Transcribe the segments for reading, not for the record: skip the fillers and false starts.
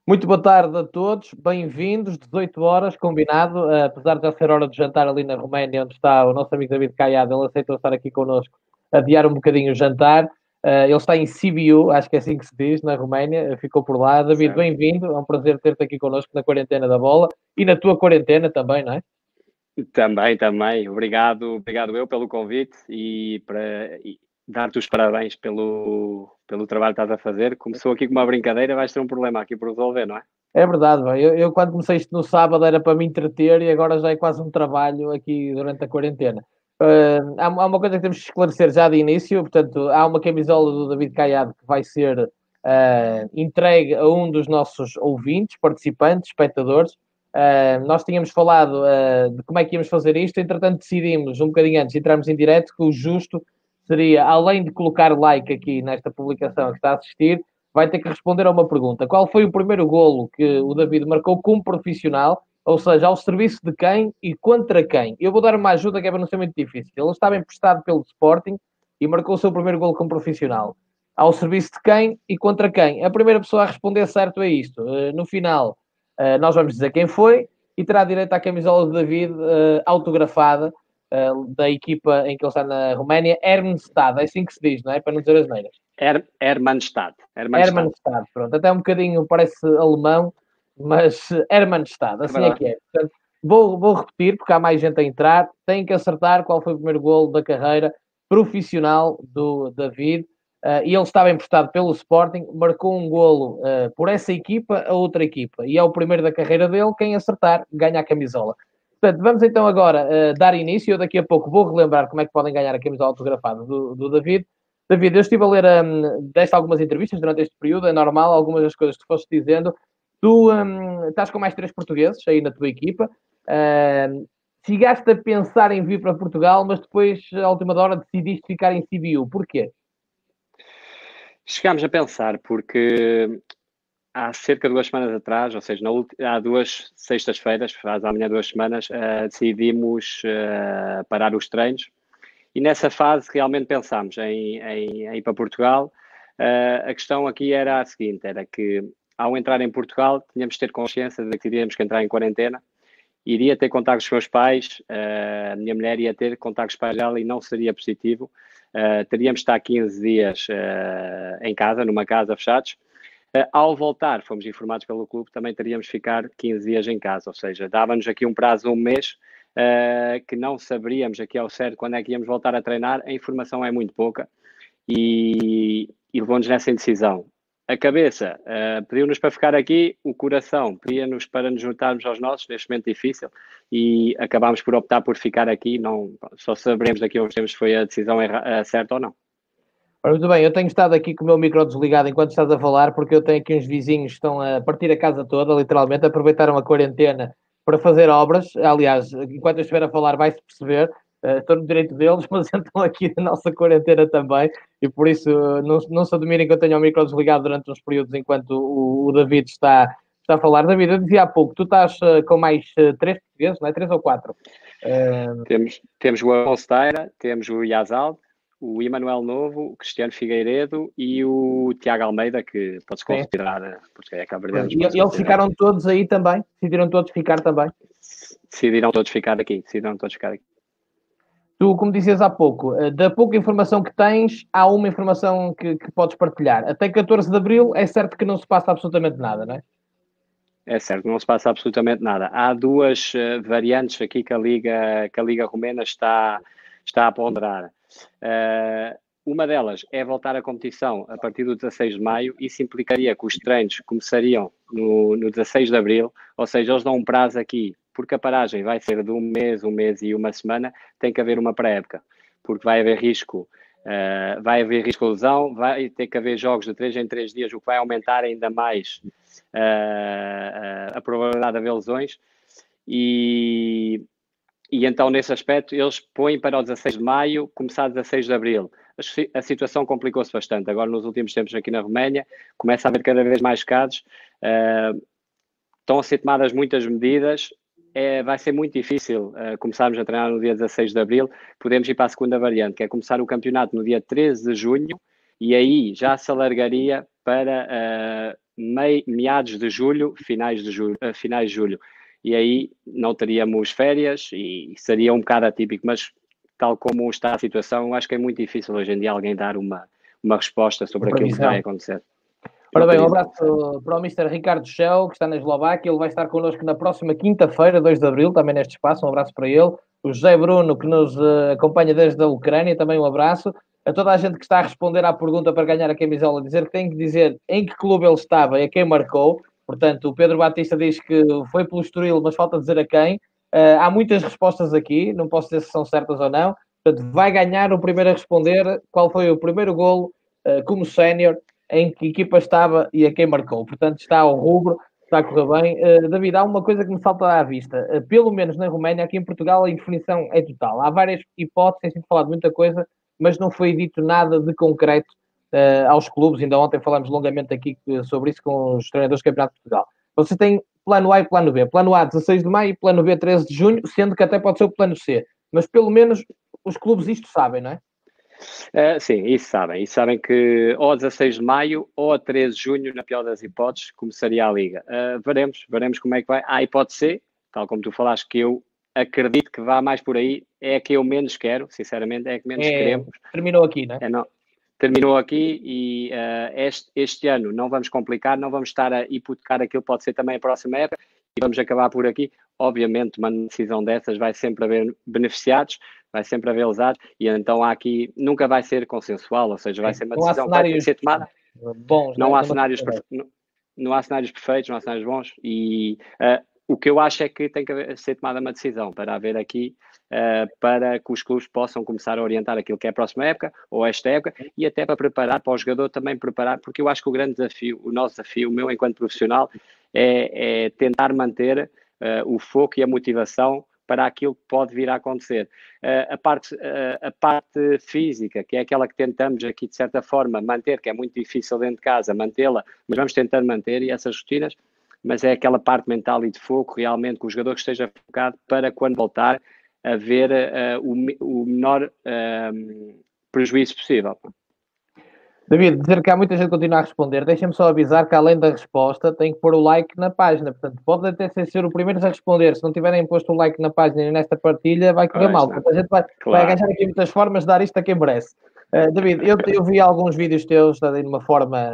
Muito boa tarde a todos, bem-vindos, 18 horas, combinado, apesar de já ser hora de jantar ali na Roménia, onde está o nosso amigo David Caiado, ele aceitou estar aqui connosco, adiar um bocadinho o jantar. Ele está em Sibiu, acho que é assim que se diz, na Roménia, ficou por lá. David, Certo. bem-vindo, é um prazer ter-te aqui connosco na quarentena da bola e na tua quarentena também, não é? Também. Obrigado eu pelo convite e dar-te os parabéns pelo trabalho que estás a fazer. Começou aqui com uma brincadeira, vais ter um problema aqui por resolver, não é? É verdade, bem. Eu quando comecei isto no sábado era para me entreter e agora já é quase um trabalho aqui durante a quarentena. Há uma coisa que temos que esclarecer já de início, portanto, há uma camisola do David Caiado que vai ser entregue a um dos nossos ouvintes, participantes, espectadores. Nós tínhamos falado de como é que íamos fazer isto, entretanto decidimos, um bocadinho antes de entrarmos em direto, que o justo seria, além de colocar like aqui nesta publicação que está a assistir, vai ter que responder a uma pergunta. Qual foi o primeiro golo que o David marcou como profissional? Ou seja, ao serviço de quem e contra quem? Eu vou dar uma ajuda que é para não ser muito difícil. Ele estava emprestado pelo Sporting e marcou o seu primeiro golo como profissional. Ao serviço de quem e contra quem? A primeira pessoa a responder certo é isto. No final, nós vamos dizer quem foi e terá direito à camisola de David autografada da equipa em que ele está na Roménia, Hermannstad, é assim que se diz, não é? Para não dizer as neiras. Hermannstad. Hermannstad, pronto. Até um bocadinho parece alemão, mas Hermannstad, É assim é verdade. que é. Portanto, vou repetir, porque há mais gente a entrar. Tem que acertar qual foi o primeiro golo da carreira profissional do David. E ele estava emprestado pelo Sporting, marcou um golo por essa equipa a outra equipa. E é o primeiro da carreira dele. Quem acertar ganha a camisola. Portanto, vamos então agora dar início. Eu daqui a pouco vou relembrar como é que podem ganhar a camisola autografada do David. David, eu estive a ler, deste algumas entrevistas durante este período, é normal, algumas das coisas que tu foste dizendo. Tu estás com mais três portugueses aí na tua equipa. Chegaste a pensar em vir para Portugal, mas depois, à última hora, decidiste ficar em CBU. Porquê? Chegámos a pensar porque há cerca de 2 semanas atrás, ou seja, há 2 sextas-feiras, faz amanhã 2 semanas, decidimos parar os treinos e nessa fase realmente pensámos em ir para Portugal. A questão aqui era a seguinte, era que ao entrar em Portugal tínhamos de ter consciência de que teríamos que entrar em quarentena, iria ter contactos com os meus pais, a minha mulher ia ter contactos para ela e não seria positivo. Teríamos de estar 15 dias em casa, numa casa fechados. Ao voltar, fomos informados pelo clube, também teríamos de ficar 15 dias em casa, ou seja, dava-nos aqui um prazo de um mês, que não saberíamos aqui ao certo quando é que íamos voltar a treinar. A informação é muito pouca e levou-nos nessa indecisão. A cabeça pediu-nos para ficar aqui, o coração pedia-nos para nos juntarmos aos nossos neste momento difícil e acabámos por optar por ficar aqui. Não, só saberemos daqui a uns tempos se foi a decisão certa ou não. Muito bem, eu tenho estado aqui com o meu micro desligado enquanto estás a falar, porque eu tenho aqui uns vizinhos que estão a partir a casa toda, literalmente, aproveitaram a quarentena para fazer obras. Aliás, enquanto eu estiver a falar, vai-se perceber, estou no direito deles, mas estão aqui na nossa quarentena também, e por isso não se admirem que eu tenha o micro desligado durante uns períodos enquanto o David está a falar. David, eu dizia há pouco, tu estás com mais três portugueses, não é? Três ou quatro? Temos o Afonso Teira, temos o Yazal, o Emanuel Novo, o Cristiano Figueiredo e o Tiago Almeida, que pode-se Sim. considerar, porque é cabo-verdiano, E pode-se eles considerar. ficaram todos aí também? Decidiram todos ficar também? Decidiram todos ficar aqui. Decidiram todos ficar aqui. Tu, como dizias há pouco, da pouca informação que tens, há uma informação que podes partilhar. Até 14 de Abril é certo que não se passa absolutamente nada, não é? É certo, não se passa absolutamente nada. Há duas variantes aqui que a Liga Romena está a ponderar. Uma delas é voltar à competição a partir do 16 de maio. Isso implicaria que os treinos começariam no 16 de abril, ou seja, eles dão um prazo aqui, porque a paragem vai ser de um mês e uma semana, tem que haver uma pré-época, porque vai haver risco. Vai haver risco de lesão, vai ter que haver jogos de 3 em 3 dias, o que vai aumentar ainda mais a probabilidade de haver lesões. E então, nesse aspecto, eles põem para o 16 de maio, começar 16 de abril. A situação complicou-se bastante. Agora, nos últimos tempos aqui na Roménia, começa a haver cada vez mais casos. Estão a ser tomadas muitas medidas. Vai ser muito difícil começarmos a treinar no dia 16 de abril. Podemos ir para a segunda variante, que é começar o campeonato no dia 13 de junho E aí já se alargaria para meados de julho, finais de julho. E aí não teríamos férias e seria um bocado atípico, mas tal como está a situação, acho que é muito difícil hoje em dia alguém dar uma resposta sobre aquilo que vai acontecer. Ora bem, um abraço para o Mr. Ricardo Schell, que está na Eslováquia. Ele vai estar connosco na próxima quinta-feira, 2 de abril, também neste espaço. Um abraço para ele. O José Bruno, que nos acompanha desde a Ucrânia, também um abraço. A toda a gente que está a responder à pergunta para ganhar a camisola, dizer que tem que dizer em que clube ele estava e a quem marcou. Portanto, o Pedro Batista diz que foi pelo Estoril, mas falta dizer a quem. Há muitas respostas aqui, não posso dizer se são certas ou não. Portanto, vai ganhar o primeiro a responder qual foi o primeiro golo como sénior, em que equipa estava e a quem marcou. Portanto, está ao rubro, está a correr bem. David, há uma coisa que me salta à vista. Pelo menos na Roménia, aqui em Portugal, a indefinição é total. Há várias hipóteses, tem sido falado muita coisa, mas não foi dito nada de concreto aos clubes. Ainda ontem falámos longamente aqui sobre isso com os treinadores do Campeonato de Portugal. Você tem plano A e plano B. Plano A, 16 de maio, plano B, 13 de junho, sendo que até pode ser o plano C. Mas pelo menos os clubes isto sabem, não é? Sim, isso sabem. E sabem que ou a 16 de maio ou a 13 de junho, na pior das hipóteses, começaria a Liga. Veremos como é que vai. A hipótese C, tal como tu falaste, que eu acredito que vá mais por aí, é a que eu menos quero, sinceramente, é a que menos queremos. Terminou aqui, não é? Terminou aqui e este ano não vamos complicar, não vamos estar a hipotecar aquilo que pode ser também a próxima época e vamos acabar por aqui. Obviamente, uma decisão dessas vai sempre haver beneficiados, vai sempre haver lesados e então há aqui, nunca vai ser consensual, ou seja, vai ser uma decisão que vai ter que ser tomada. Bons, não há cenários perfeitos, não há cenários bons e o que eu acho é que tem que ser tomada uma decisão para haver aqui, para que os clubes possam começar a orientar aquilo que é a próxima época ou esta época e até para preparar, para o jogador também preparar, porque eu acho que o grande desafio, o nosso desafio, o meu enquanto profissional, é tentar manter o foco e a motivação para aquilo que pode vir a acontecer. A parte física, que é aquela que tentamos aqui, de certa forma, manter, que é muito difícil dentro de casa, mantê-la, mas vamos tentando manter e essas rotinas, mas é aquela parte mental e de foco, realmente, que o jogador que esteja focado para, quando voltar, haver o menor prejuízo possível. David, dizer que há muita gente que continua a responder, deixem-me só avisar que além da resposta tem que pôr o like na página, portanto pode até ser o primeiro a responder, se não tiverem posto o like na página e nesta partilha vai correr mal, portanto a gente vai arranjar aqui muitas formas de dar isto a quem merece. David, eu vi alguns vídeos teus de uma forma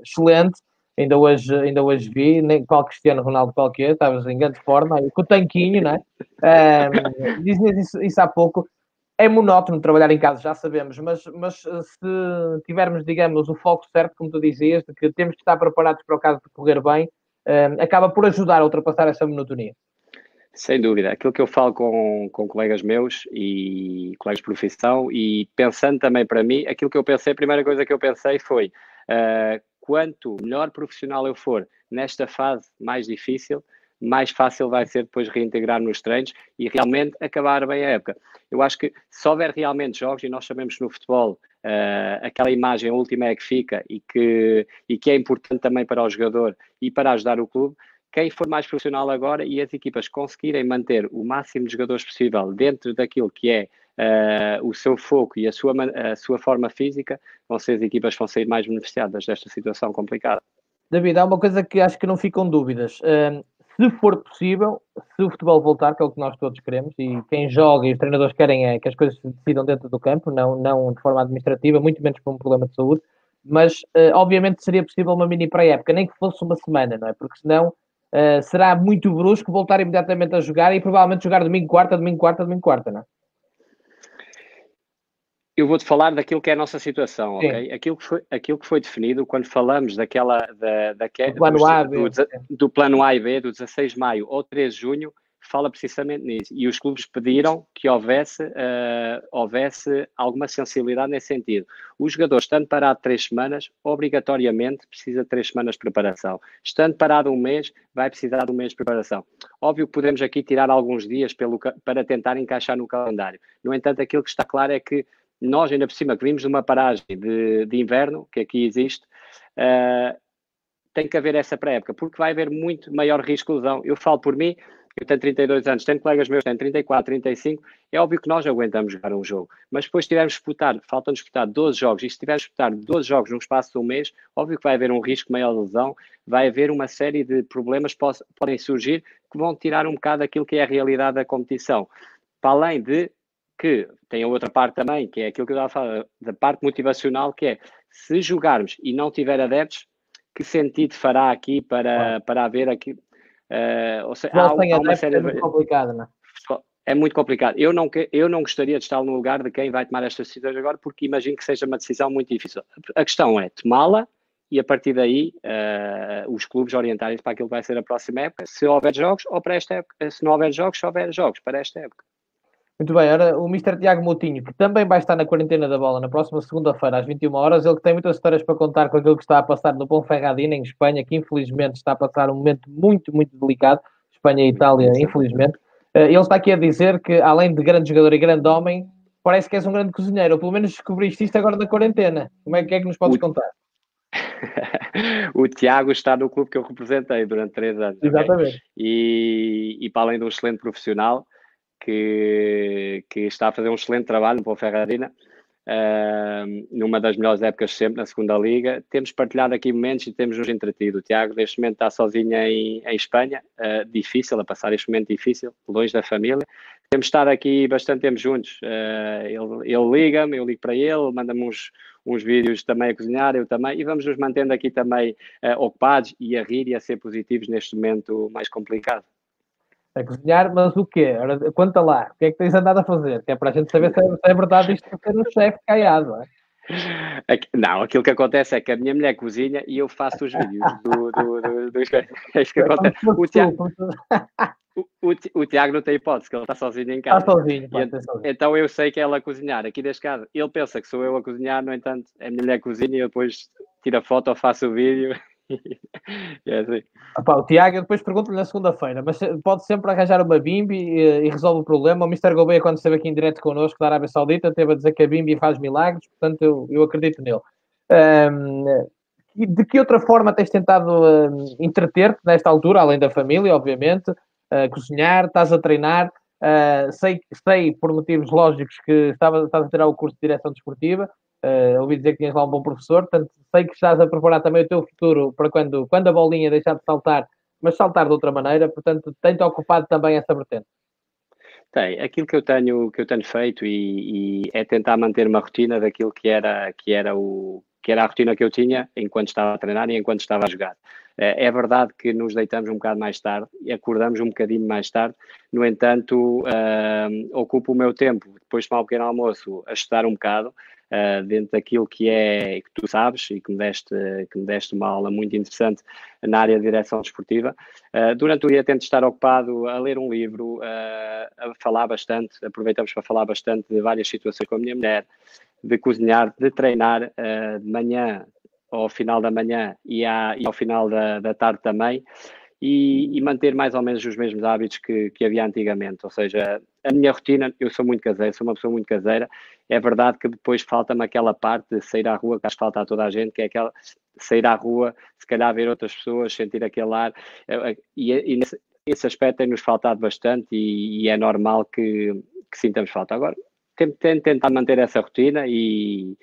excelente, ainda hoje vi, nem qual Cristiano Ronaldo qualquer, estavas em grande forma, com o tanquinho, não é? Dizias isso há pouco. É monótono trabalhar em casa, já sabemos, mas se tivermos, digamos, o foco certo, como tu dizias, de que temos que estar preparados para o caso de correr bem, acaba por ajudar a ultrapassar essa monotonia. Sem dúvida. Aquilo que eu falo com colegas meus e colegas de profissão e pensando também para mim, aquilo que eu pensei, a primeira coisa que eu pensei foi quanto melhor profissional eu for nesta fase mais difícil, mais fácil vai ser depois reintegrar nos treinos e realmente acabar bem a época. Eu acho que se houver realmente jogos, e nós sabemos que no futebol aquela imagem última é que fica e que é importante também para o jogador e para ajudar o clube, quem for mais profissional agora e as equipas conseguirem manter o máximo de jogadores possível dentro daquilo que é o seu foco e a sua forma física, vão ser as equipas que vão sair mais beneficiadas desta situação complicada. David, há uma coisa que acho que não ficam dúvidas. Se for possível, se o futebol voltar, que é o que nós todos queremos, e quem joga e os treinadores querem é que as coisas se decidam dentro do campo, não de forma administrativa, muito menos por um problema de saúde, mas obviamente seria possível uma mini pré-época, nem que fosse uma semana, não é? Porque senão será muito brusco voltar imediatamente a jogar e provavelmente jogar domingo, quarta, não é? Eu vou-te falar daquilo que é a nossa situação, sim, ok? Aquilo que foi definido quando falamos do plano A e B, do 16 de maio ou 13 de junho, fala precisamente nisso. E os clubes pediram que houvesse alguma sensibilidade nesse sentido. O jogador, estando parado 3 semanas, obrigatoriamente precisa de 3 semanas de preparação. Estando parado um mês, vai precisar de um mês de preparação. Óbvio que podemos aqui tirar alguns dias para tentar encaixar no calendário. No entanto, aquilo que está claro é que nós, ainda por cima, que vimos de uma paragem de inverno, que aqui existe, tem que haver essa pré-época, porque vai haver muito maior risco de lesão. Eu falo por mim, eu tenho 32 anos, tenho colegas meus que têm 34, 35, é óbvio que nós aguentamos jogar um jogo. Mas depois se tivermos disputar, faltam disputar 12 jogos, e se tivermos disputar 12 jogos num espaço de um mês, óbvio que vai haver um risco maior de lesão, vai haver uma série de problemas que podem surgir que vão tirar um bocado aquilo que é a realidade da competição. Para além de que tem a outra parte também, que é aquilo que eu estava a falar, da parte motivacional, que é, se jogarmos e não tiver adeptos, que sentido fará aqui para haver aqui... ou seja, há uma série de... É muito complicado, não é? É muito complicado. Eu não gostaria de estar no lugar de quem vai tomar estas decisões agora, porque imagino que seja uma decisão muito difícil. A questão é tomá-la e, a partir daí, os clubes orientarem-se para aquilo que vai ser a próxima época, se houver jogos ou para esta época. Se não houver jogos, se houver jogos para esta época. Muito bem, ora, o Mister Tiago Moutinho, que também vai estar na quarentena da bola na próxima segunda-feira às 21 horas, ele que tem muitas histórias para contar com aquilo que está a passar no Ponferradina, em Espanha, que infelizmente está a passar um momento muito, muito delicado, Espanha e Itália, infelizmente. Ele está aqui a dizer que, além de grande jogador e grande homem, parece que és um grande cozinheiro, ou pelo menos descobriste isto agora na quarentena. Como é que nos podes contar? O Tiago está no clube que eu representei durante 3 anos. Exatamente. Okay? E para além de um excelente profissional, que está a fazer um excelente trabalho no Ponferradina, numa das melhores épocas sempre na segunda liga, temos partilhado aqui momentos e temos nos entretido. O Tiago neste momento está sozinho em Espanha, difícil, a passar este momento difícil, longe da família. Temos estado aqui bastante tempo juntos, ele liga-me, eu ligo para ele, manda-me uns vídeos também a cozinhar, eu também, e vamos nos mantendo aqui também ocupados e a rir e a ser positivos neste momento mais complicado. A cozinhar, mas o quê? Ora, conta lá, o que é que tens andado a fazer? Que é para a gente saber se é verdade isto de ser um chefe caiado, não é? Não, aquilo que acontece é que a minha mulher cozinha e eu faço os vídeos é isso que acontece. O Tiago não tem hipótese, que ele está sozinho em casa. Está sozinho, então eu sei que é ela a cozinhar. Aqui deste caso, ele pensa que sou eu a cozinhar, no entanto, a minha mulher cozinha e eu depois tiro a foto ou faço o vídeo. É assim. O Tiago, eu depois pergunto-lhe na segunda-feira, mas pode sempre arranjar uma Bimbi e resolve o problema. O Mr. Gouveia, quando esteve aqui em direto connosco da Arábia Saudita, esteve a dizer que a Bimbi faz milagres, portanto eu acredito nele. De que outra forma tens tentado entreter-te nesta altura, além da família, obviamente, cozinhar, estás a treinar? Sei por motivos lógicos que estás a tirar o curso de direção desportiva. Ouvi dizer que tinhas lá um bom professor, portanto sei que estás a preparar também o teu futuro para quando a bolinha deixar de saltar, mas saltar de outra maneira, portanto tem-te ocupado também essa vertente. Tem, aquilo que eu tenho feito e é tentar manter uma rotina daquilo que era a rotina que eu tinha enquanto estava a treinar e enquanto estava a jogar. É verdade que nos deitamos um bocado mais tarde e acordamos um bocadinho mais tarde, no entanto, ocupo o meu tempo, depois de tomar um pequeno almoço, a estudar um bocado, dentro daquilo que tu sabes e que me deste uma aula muito interessante na área de direção desportiva. Durante o dia tento estar ocupado a ler um livro, a falar bastante, aproveitamos para falar bastante de várias situações com a minha mulher, de cozinhar, de treinar de manhã, ao final da manhã e ao final da tarde também, e manter mais ou menos os mesmos hábitos que havia antigamente. Ou seja, a minha rotina, eu sou muito caseiro, sou uma pessoa muito caseira. É verdade que depois falta-me aquela parte de sair à rua, que acho que falta a toda a gente, que é aquela sair à rua, se calhar ver outras pessoas, sentir aquele ar, e esse aspecto tem-nos faltado bastante e é normal que sintamos falta. Agora, tento tentar manter essa rotina e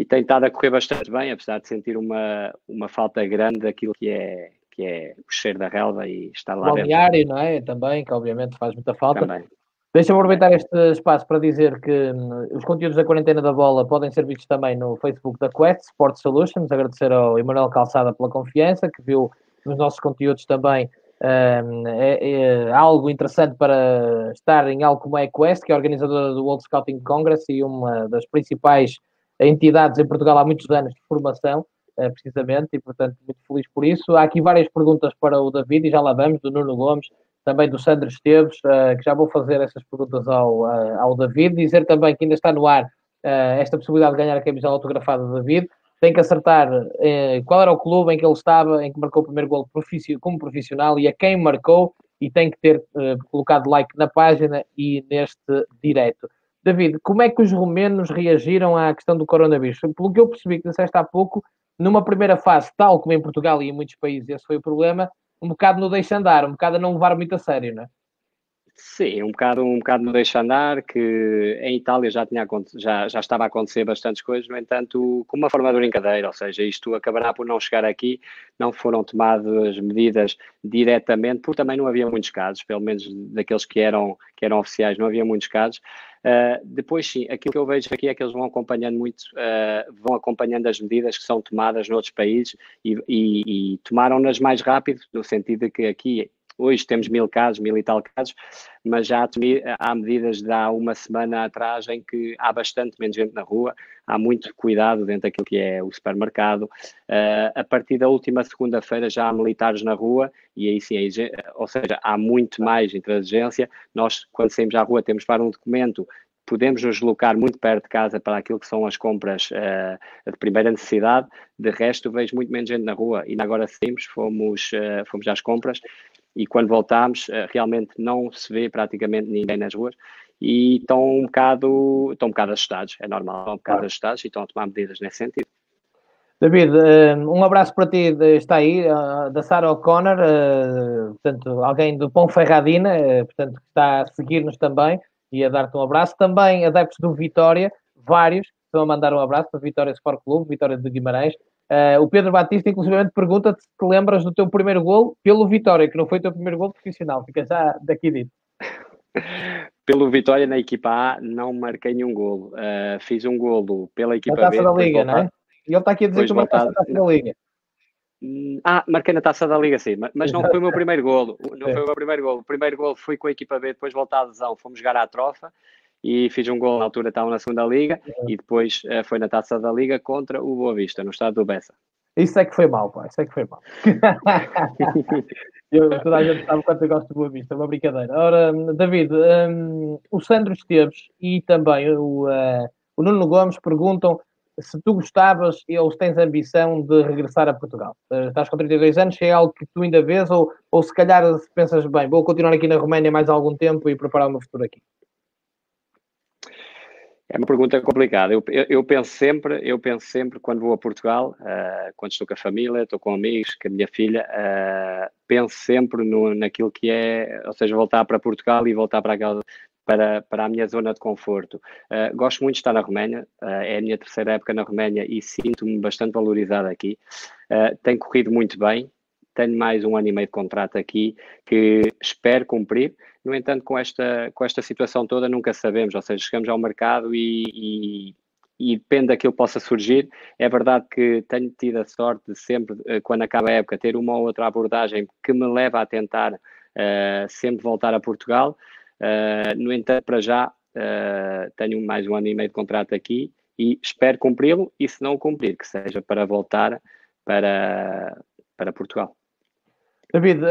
tem estado a correr bastante bem, apesar de sentir uma falta grande daquilo que é o cheiro da relva e estar lá dentro. O balneário, não é? Também, que obviamente faz muita falta. Também. Deixa-me aproveitar este espaço para dizer que os conteúdos da Quarentena da Bola podem ser vistos também no Facebook da Quest Sport Solutions. Agradecer ao Emanuel Calçada pela confiança, que viu nos nossos conteúdos também algo interessante para estar em algo como é a Quest, que é a organizadora do World Scouting Congress e uma das principais entidades em Portugal há muitos anos de formação, precisamente, e portanto muito feliz por isso. Há aqui várias perguntas para o David e já lá vamos, do Nuno Gomes, também do Sandro Esteves, que já vou fazer essas perguntas ao David. Dizer também que ainda está no ar esta possibilidade de ganhar a camisola autografada do David. Tem que acertar qual era o clube em que ele estava, em que marcou o primeiro golo como profissional e a quem marcou, e tem que ter colocado like na página e neste direto. David, como é que os romenos reagiram à questão do coronavírus? Pelo que eu percebi que disseste há pouco, numa primeira fase, tal como em Portugal e em muitos países, esse foi o problema, um bocado no deixa andar, um bocado a não levar muito a sério, não é? Sim, um bocado no deixa andar, que em Itália já estava a acontecer bastantes coisas, no entanto, com uma forma de brincadeira, ou seja, isto acabará por não chegar aqui, não foram tomadas medidas diretamente, porque também não havia muitos casos, pelo menos daqueles que eram oficiais, não havia muitos casos. Depois, sim, aquilo que eu vejo aqui é que eles vão acompanhando muito, vão acompanhando as medidas que são tomadas noutros países e tomaram-nas mais rápido, no sentido de que aqui hoje temos 1000 casos, 1000 e tal casos, mas já há medidas de há uma semana atrás em que há bastante menos gente na rua, há muito cuidado dentro daquilo que é o supermercado. A partir da última segunda-feira já há militares na rua e aí sim, ou seja, há muito mais intransigência. Nós, quando saímos à rua, temos para um documento, podemos nos deslocar muito perto de casa para aquilo que são as compras de primeira necessidade. De resto, vejo muito menos gente na rua. E agora saímos, fomos às compras e quando voltámos, realmente não se vê praticamente ninguém nas ruas e estão um bocado assustados, é normal, estão um bocado assustados e estão a tomar medidas nesse sentido. David, um abraço para ti, está aí, da Sarah O'Connor, portanto, alguém do Pão Ferradina, portanto, que está a seguir-nos também e a dar-te um abraço. Também adeptos do Vitória, vários, estão a mandar um abraço para Vitória Sport Clube, Vitória de Guimarães. O Pedro Batista, inclusive, pergunta-te se te lembras do teu primeiro golo pelo Vitória, que não foi o teu primeiro golo profissional, fica já daqui dito. Pelo Vitória, na equipa A, não marquei nenhum golo. Fiz um golo pela equipa B. Na Taça da Liga, não é? E ele está aqui a dizer que tu marcaste a Taça da Liga. Marquei na Taça da Liga, sim, mas não foi o meu primeiro golo. Não foi o meu primeiro golo. O primeiro golo foi com a equipa B, depois voltar à adesão, fomos jogar à Trofa e fiz um golo na altura, estava na segunda Liga, e depois foi na Taça da Liga contra o Boa Vista, no estado do Bessa. Isso é que foi mal, pá, isso é que foi mal. Toda a gente sabe quanto eu gosto do Boa Vista, é uma brincadeira. Ora, David, o Sandro Esteves e também o Nuno Gomes perguntam se tu gostavas ou se tens ambição de regressar a Portugal. Estás com 32 anos, se é algo que tu ainda vês ou se calhar se pensas bem, vou continuar aqui na Roménia mais algum tempo e preparar o meu futuro aqui? É uma pergunta complicada. Eu penso sempre quando vou a Portugal, quando estou com a família, estou com amigos, com a minha filha, penso sempre naquilo que é, ou seja, voltar para Portugal e voltar para a minha zona de conforto. Gosto muito de estar na Roménia, é a minha terceira época na Roménia e sinto-me bastante valorizado aqui. Tem corrido muito bem, tenho mais 1 ano e meio de contrato aqui que espero cumprir. No entanto, com esta situação toda, nunca sabemos, ou seja, chegamos ao mercado e depende daquilo que possa surgir. É verdade que tenho tido a sorte de sempre, quando acaba a época, ter uma ou outra abordagem que me leva a tentar sempre voltar a Portugal. No entanto, para já, tenho mais 1 ano e meio de contrato aqui e espero cumpri-lo, e se não o cumprir, que seja para voltar para Portugal. David,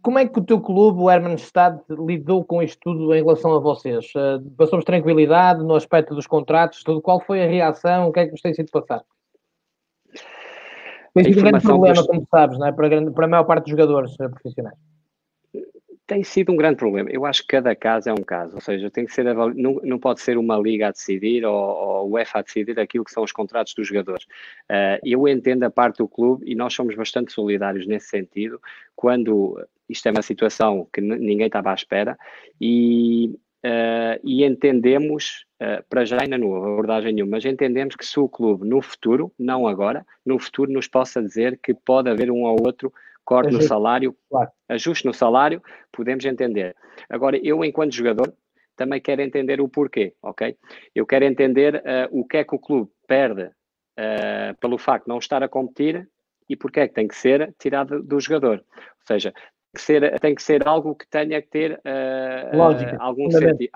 como é que o teu clube, o Hermannstad, lidou com isto tudo em relação a vocês? Passou-vos tranquilidade no aspecto dos contratos? Tudo? Qual foi a reação? O que é que vos tem sido passado? Tem sido um grande problema, como sabes, não é? Para a maior parte dos jogadores profissionais. Tem sido um grande problema. Eu acho que cada caso é um caso, ou seja, tem que ser não pode ser uma liga a decidir ou o UEFA a decidir aquilo que são os contratos dos jogadores. Eu entendo a parte do clube e nós somos bastante solidários nesse sentido, quando isto é uma situação que ninguém estava à espera e entendemos, para já ainda não houve abordagem nenhuma, mas entendemos que se o clube no futuro, não agora, no futuro nos possa dizer que pode haver um ou outro corte no salário, claro, ajuste no salário, podemos entender. Agora, eu, enquanto jogador, também quero entender o porquê, ok? Eu quero entender o que é que o clube perde pelo facto de não estar a competir e porque é que tem que ser tirado do jogador. Ou seja, tem que ser algo que tenha que ter algum sentido,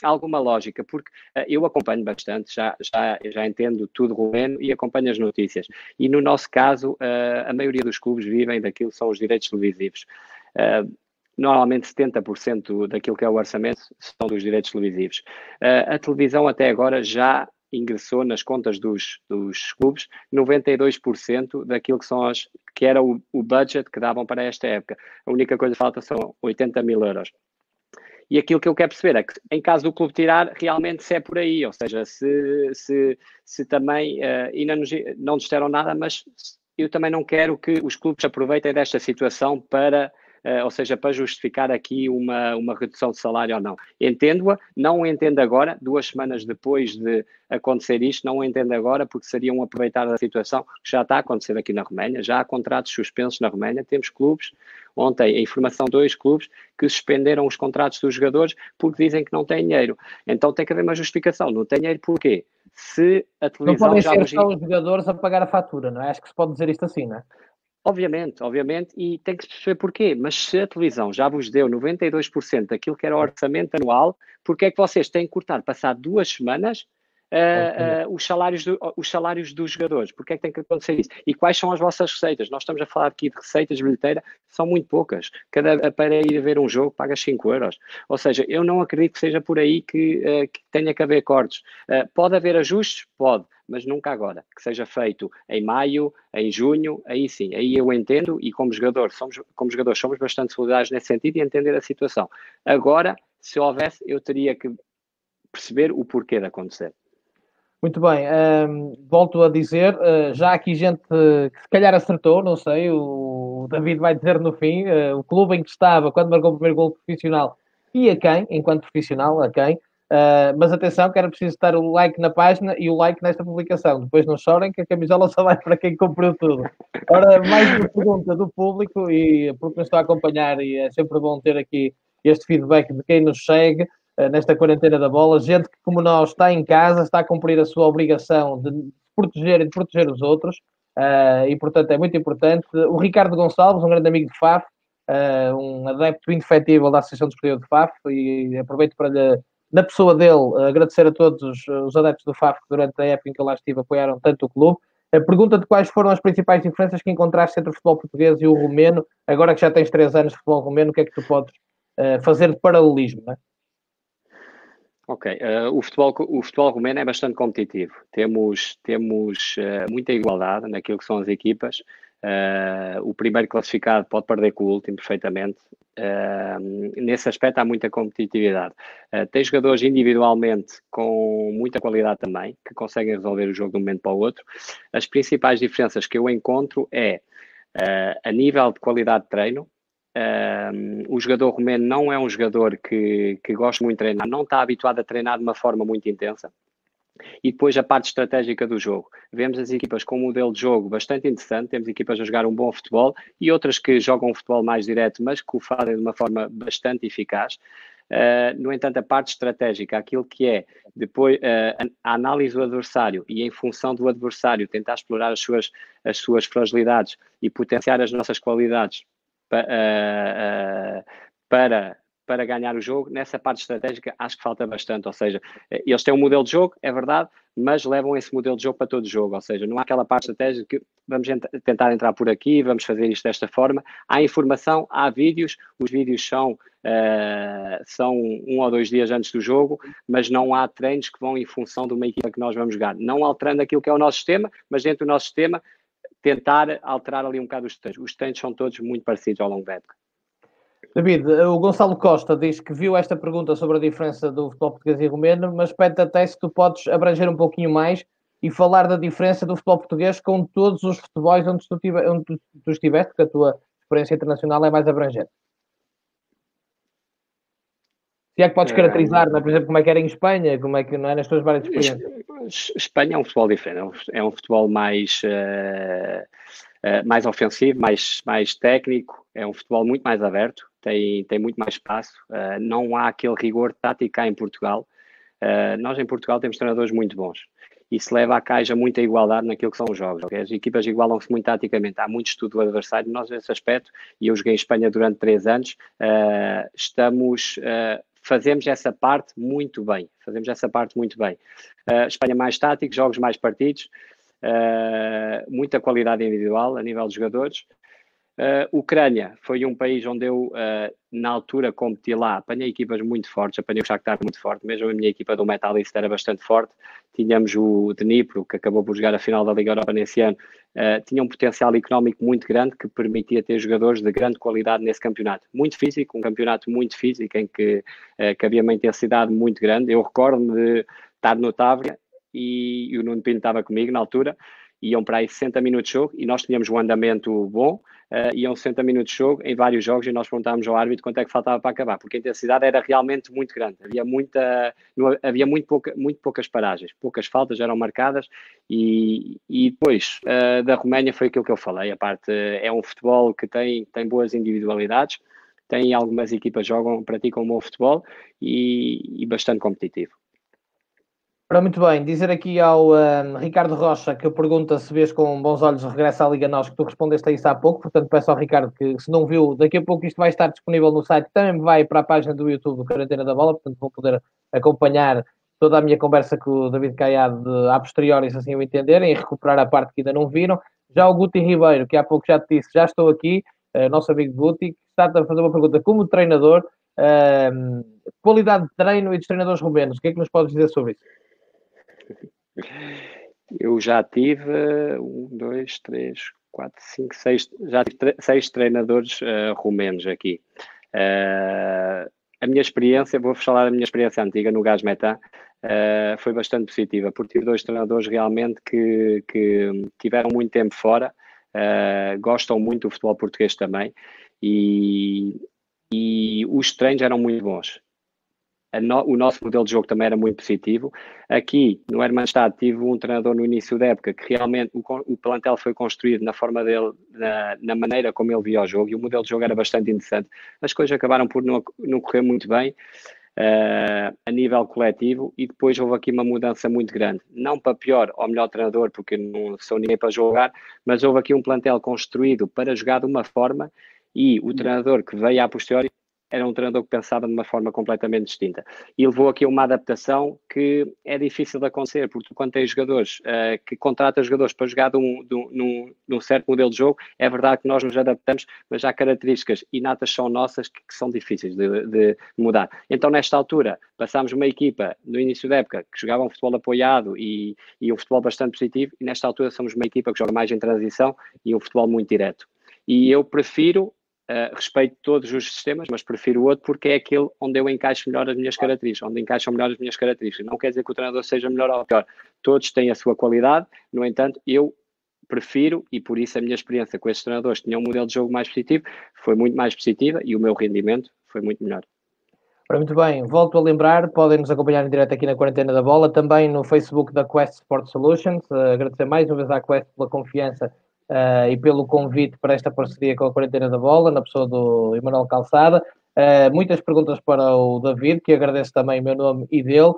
alguma lógica, porque eu acompanho bastante, já entendo tudo romeno e acompanho as notícias. E no nosso caso, a maioria dos clubes vivem daquilo que são os direitos televisivos. Normalmente 70% daquilo que é o orçamento são dos direitos televisivos. A televisão até agora já ingressou nas contas dos clubes 92% daquilo que era o budget que davam para esta época. A única coisa que falta são 80 mil euros. E aquilo que eu quero perceber é que, em caso do clube tirar, realmente se é por aí, ou seja, se também, ainda não nos disseram nada, mas eu também não quero que os clubes aproveitem desta situação para, ou seja, para justificar aqui uma redução de salário ou não. Entendo-a, não entendo agora, 2 semanas depois de acontecer isto, não entendo agora, porque seriam aproveitar da situação que já está a acontecer aqui na Roménia, já há contratos suspensos na Roménia, temos clubes, ontem a informação de 2 clubes que suspenderam os contratos dos jogadores porque dizem que não têm dinheiro. Então tem que haver uma justificação, não tem dinheiro porquê? Se a Não televisão podem já ser vos... só os jogadores a pagar a fatura, não é? Acho que se pode dizer isto assim, não é? Obviamente, e tem que se perceber porquê, mas se a televisão já vos deu 92% daquilo que era o orçamento anual, porque é que vocês têm que cortar, passar 2 semanas, os salários dos jogadores? Porque é que tem que acontecer isso? E quais são as vossas receitas? Nós estamos a falar aqui de receitas de bilheteira, são muito poucas. Para ir ver um jogo pagas 5 euros. Ou seja, eu não acredito que seja por aí que tenha que haver cortes. Pode haver ajustes? Pode, mas nunca agora. Que seja feito em maio, em junho, aí sim, aí eu entendo e como jogadores somos bastante solidários nesse sentido e entender a situação. Agora, se houvesse, eu teria que perceber o porquê de acontecer. Muito bem, volto a dizer, já há aqui gente que se calhar acertou, não sei, o David vai dizer no fim, o clube em que estava quando marcou o primeiro gol profissional e a quem, enquanto profissional, a quem. Mas atenção que era preciso estar o like na página e o like nesta publicação. Depois não chorem que a camisola só vai para quem cumpriu tudo. Ora, mais uma pergunta do público e porque nos está a acompanhar e é sempre bom ter aqui este feedback de quem nos segue nesta quarentena da bola, gente que, como nós, está em casa, está a cumprir a sua obrigação de proteger e de proteger os outros, e portanto é muito importante. O Ricardo Gonçalves, um grande amigo de FAF, um adepto indefetível da Associação Desportiva de FAF, e aproveito para lhe, na pessoa dele, agradecer a todos os adeptos do FAF que durante a época em que eu lá estive apoiaram tanto o clube. Pergunta-te quais foram as principais diferenças que encontraste entre o futebol português e o romeno, agora que já tens 3 anos de futebol romeno, o que é que tu podes fazer de paralelismo, não é? Ok, o futebol romeno é bastante competitivo. Temos muita igualdade naquilo que são as equipas. O primeiro classificado pode perder com o último perfeitamente. Nesse aspecto há muita competitividade. Tem jogadores individualmente com muita qualidade também, que conseguem resolver o jogo de um momento para o outro. As principais diferenças que eu encontro é a nível de qualidade de treino. O jogador romeno não é um jogador que gosta muito de treinar, não está habituado a treinar de uma forma muito intensa. E depois a parte estratégica do jogo. Vemos as equipas com um modelo de jogo bastante interessante, temos equipas a jogar um bom futebol e outras que jogam um futebol mais direto, mas que o fazem de uma forma bastante eficaz. No entanto, a parte estratégica, aquilo que é depois a análise do adversário e em função do adversário tentar explorar as suas fragilidades e potenciar as nossas qualidades para ganhar o jogo, nessa parte estratégica acho que falta bastante, ou seja, eles têm um modelo de jogo, é verdade, mas levam esse modelo de jogo para todo o jogo, ou seja, não há aquela parte estratégica que vamos tentar entrar por aqui, vamos fazer isto desta forma. Há informação, há vídeos, os vídeos são 1 ou 2 dias antes do jogo, mas não há treinos que vão em função de uma equipa que nós vamos jogar, não alterando aquilo que é o nosso sistema, mas dentro do nosso sistema tentar alterar ali um bocado os treinos. Os treinos são todos muito parecidos ao longo da época. David, o Gonçalo Costa diz que viu esta pergunta sobre a diferença do futebol português e romeno, mas pede até se tu podes abranger um pouquinho mais e falar da diferença do futebol português com todos os futebols onde tu estiveste, porque a tua experiência internacional é mais abrangente. Se é que podes caracterizar, por exemplo, como é que era em Espanha, como é que não é nas tuas várias experiências? Espanha é um futebol diferente, é um futebol mais ofensivo, mais técnico, é um futebol muito mais aberto, tem muito mais espaço, não há aquele rigor tático cá em Portugal. Nós em Portugal temos treinadores muito bons. Isso leva à caixa muita igualdade naquilo que são os jogos. Okay? As equipas igualam-se muito taticamente. Há muito estudo do adversário. Nós, nesse aspecto, e eu joguei em Espanha durante 3 anos, fazemos essa parte muito bem. Espanha mais tático, jogos mais partidos, muita qualidade individual a nível de jogadores. Ucrânia foi um país onde eu, na altura, competi lá, apanhei equipas muito fortes, apanhei o Shakhtar muito forte, mesmo a minha equipa do Metalist era bastante forte, tínhamos o Dnipro, que acabou por jogar a final da Liga Europa nesse ano, tinha um potencial económico muito grande que permitia ter jogadores de grande qualidade nesse campeonato, muito físico, um campeonato muito físico em que havia uma intensidade muito grande. Eu recordo-me de estar no Távora e o Nuno Pinto estava comigo na altura, iam para aí 60 minutos de jogo e nós tínhamos um andamento bom, iam 60 minutos de jogo em vários jogos e nós perguntávamos ao árbitro quanto é que faltava para acabar, porque a intensidade era realmente muito grande, havia muito poucas paragens, poucas faltas eram marcadas e depois da Roménia foi aquilo que eu falei, a parte é um futebol que tem boas individualidades, tem algumas equipas que praticam um bom futebol e bastante competitivo. Ora, muito bem, dizer aqui ao Ricardo Rocha, que pergunta se vês com bons olhos o regresso à Liga NOS, que tu respondeste a isso há pouco, portanto peço ao Ricardo que, se não viu, daqui a pouco isto vai estar disponível no site, também vai para a página do YouTube do Quarentena da Bola, portanto vão poder acompanhar toda a minha conversa com o David Caiado a posteriori, se assim o entenderem, e recuperar a parte que ainda não viram. Já o Guti Ribeiro, que há pouco já te disse, já estou aqui, nosso amigo Guti, que está a fazer uma pergunta como treinador, qualidade de treino e dos treinadores romenos, o que é que nos podes dizer sobre isso? Eu já tive 6 treinadores romenos aqui. A minha experiência, vou falar da minha experiência antiga no Gaz Metan, foi bastante positiva, porque tive 2 treinadores realmente que tiveram muito tempo fora, gostam muito do futebol português também, e os treinos eram muito bons. O nosso modelo de jogo também era muito positivo. Aqui, no Hermannstadt, tive um treinador no início da época que realmente o plantel foi construído na forma dele, na maneira como ele via o jogo, e o modelo de jogo era bastante interessante. As coisas acabaram por não correr muito bem a nível coletivo, e depois houve aqui uma mudança muito grande. Não para pior ou melhor treinador, porque não sou ninguém para jogar, mas houve aqui um plantel construído para jogar de uma forma, e o treinador que veio a posteriori era um treinador que pensava de uma forma completamente distinta. E levou aqui uma adaptação que é difícil de acontecer, porque quando tens jogadores que contratam jogadores para jogar num certo modelo de jogo, é verdade que nós nos adaptamos, mas há características inatas são nossas que são difíceis de mudar. Então, nesta altura, passámos uma equipa, no início da época, que jogava um futebol apoiado e um futebol bastante positivo, e nesta altura somos uma equipa que joga mais em transição e um futebol muito direto. E eu prefiro respeito todos os sistemas, mas prefiro o outro porque é aquele onde eu encaixo melhor as minhas características, onde encaixam melhor as minhas características. Não quer dizer que o treinador seja melhor ou pior. Todos têm a sua qualidade, no entanto, eu prefiro, e por isso a minha experiência com esses treinadores que tinham um modelo de jogo mais positivo, foi muito mais positiva e o meu rendimento foi muito melhor. Muito bem, volto a lembrar, podem nos acompanhar em direto aqui na Quarentena da Bola, também no Facebook da Quest Sport Solutions. Agradecer mais uma vez à Quest pela confiança e pelo convite para esta parceria com a Quarentena da Bola, na pessoa do Emanuel Calçada. Muitas perguntas para o David, que agradeço também o meu nome e dele.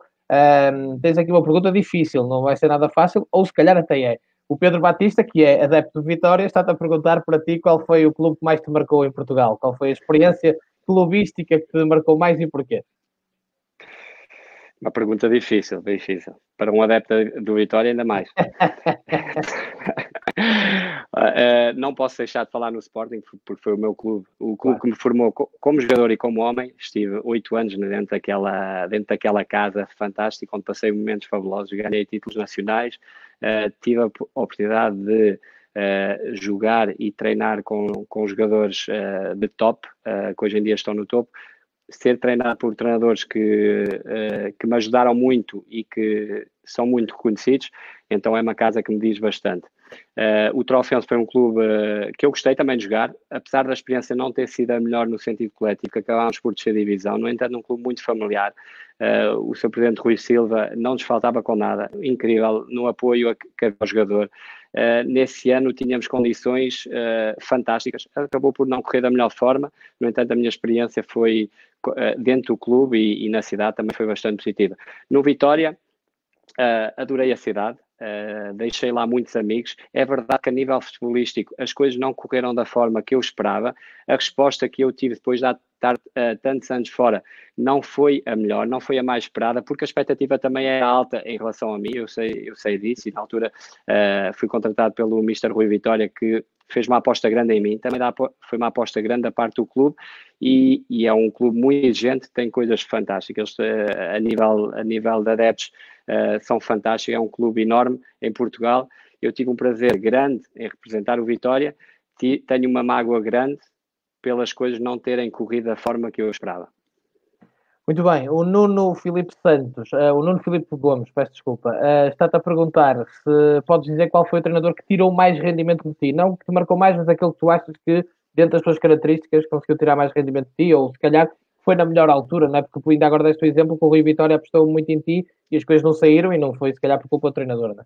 Tens aqui uma pergunta difícil, não vai ser nada fácil, ou se calhar até é. O Pedro Batista, que é adepto de Vitória, está-te a perguntar para ti qual foi o clube que mais te marcou em Portugal, qual foi a experiência clubística que te marcou mais e porquê? Uma pergunta difícil. Para um adepto do Vitória, ainda mais. Não posso deixar de falar no Sporting, porque foi o meu clube, o clube que me formou como jogador e como homem. Estive 8 anos dentro daquela casa fantástica, onde passei momentos fabulosos, ganhei títulos nacionais, tive a oportunidade de jogar e treinar com jogadores de top, que hoje em dia estão no topo, ser treinado por treinadores que me ajudaram muito e que são muito reconhecidos, então é uma casa que me diz bastante. O Trofense foi um clube que eu gostei também de jogar, apesar da experiência não ter sido a melhor no sentido coletivo, que acabámos por descer divisão, no entanto, um clube muito familiar. O seu presidente Rui Silva não nos faltava com nada, incrível no apoio que havia ao jogador. Nesse ano tínhamos condições fantásticas, acabou por não correr da melhor forma, no entanto, a minha experiência foi dentro do clube e na cidade também foi bastante positiva. No Vitória, adorei a cidade, deixei lá muitos amigos. É verdade que a nível futebolístico as coisas não correram da forma que eu esperava. A resposta que eu tive depois de estar tantos anos fora não foi a melhor, não foi a mais esperada, porque a expectativa também é alta em relação a mim, eu sei disso, e na altura fui contratado pelo Mr. Rui Vitória, que fez uma aposta grande em mim, também foi uma aposta grande da parte do clube, e é um clube muito exigente, tem coisas fantásticas. A nível de adeptos são fantásticos, é um clube enorme em Portugal. Eu tive um prazer grande em representar o Vitória, tenho uma mágoa grande pelas coisas não terem corrido da forma que eu esperava. Muito bem, o Nuno Filipe Santos, o Nuno Filipe Gomes, peço desculpa, está-te a perguntar se podes dizer qual foi o treinador que tirou mais rendimento de ti. Não que te marcou mais, mas aquele que tu achas que, dentro das tuas características, conseguiu tirar mais rendimento de ti, ou se calhar foi na melhor altura, não é? Porque ainda agora deste o exemplo que o Rui Vitória apostou muito em ti e as coisas não saíram e não foi, se calhar, por culpa do treinador, não é?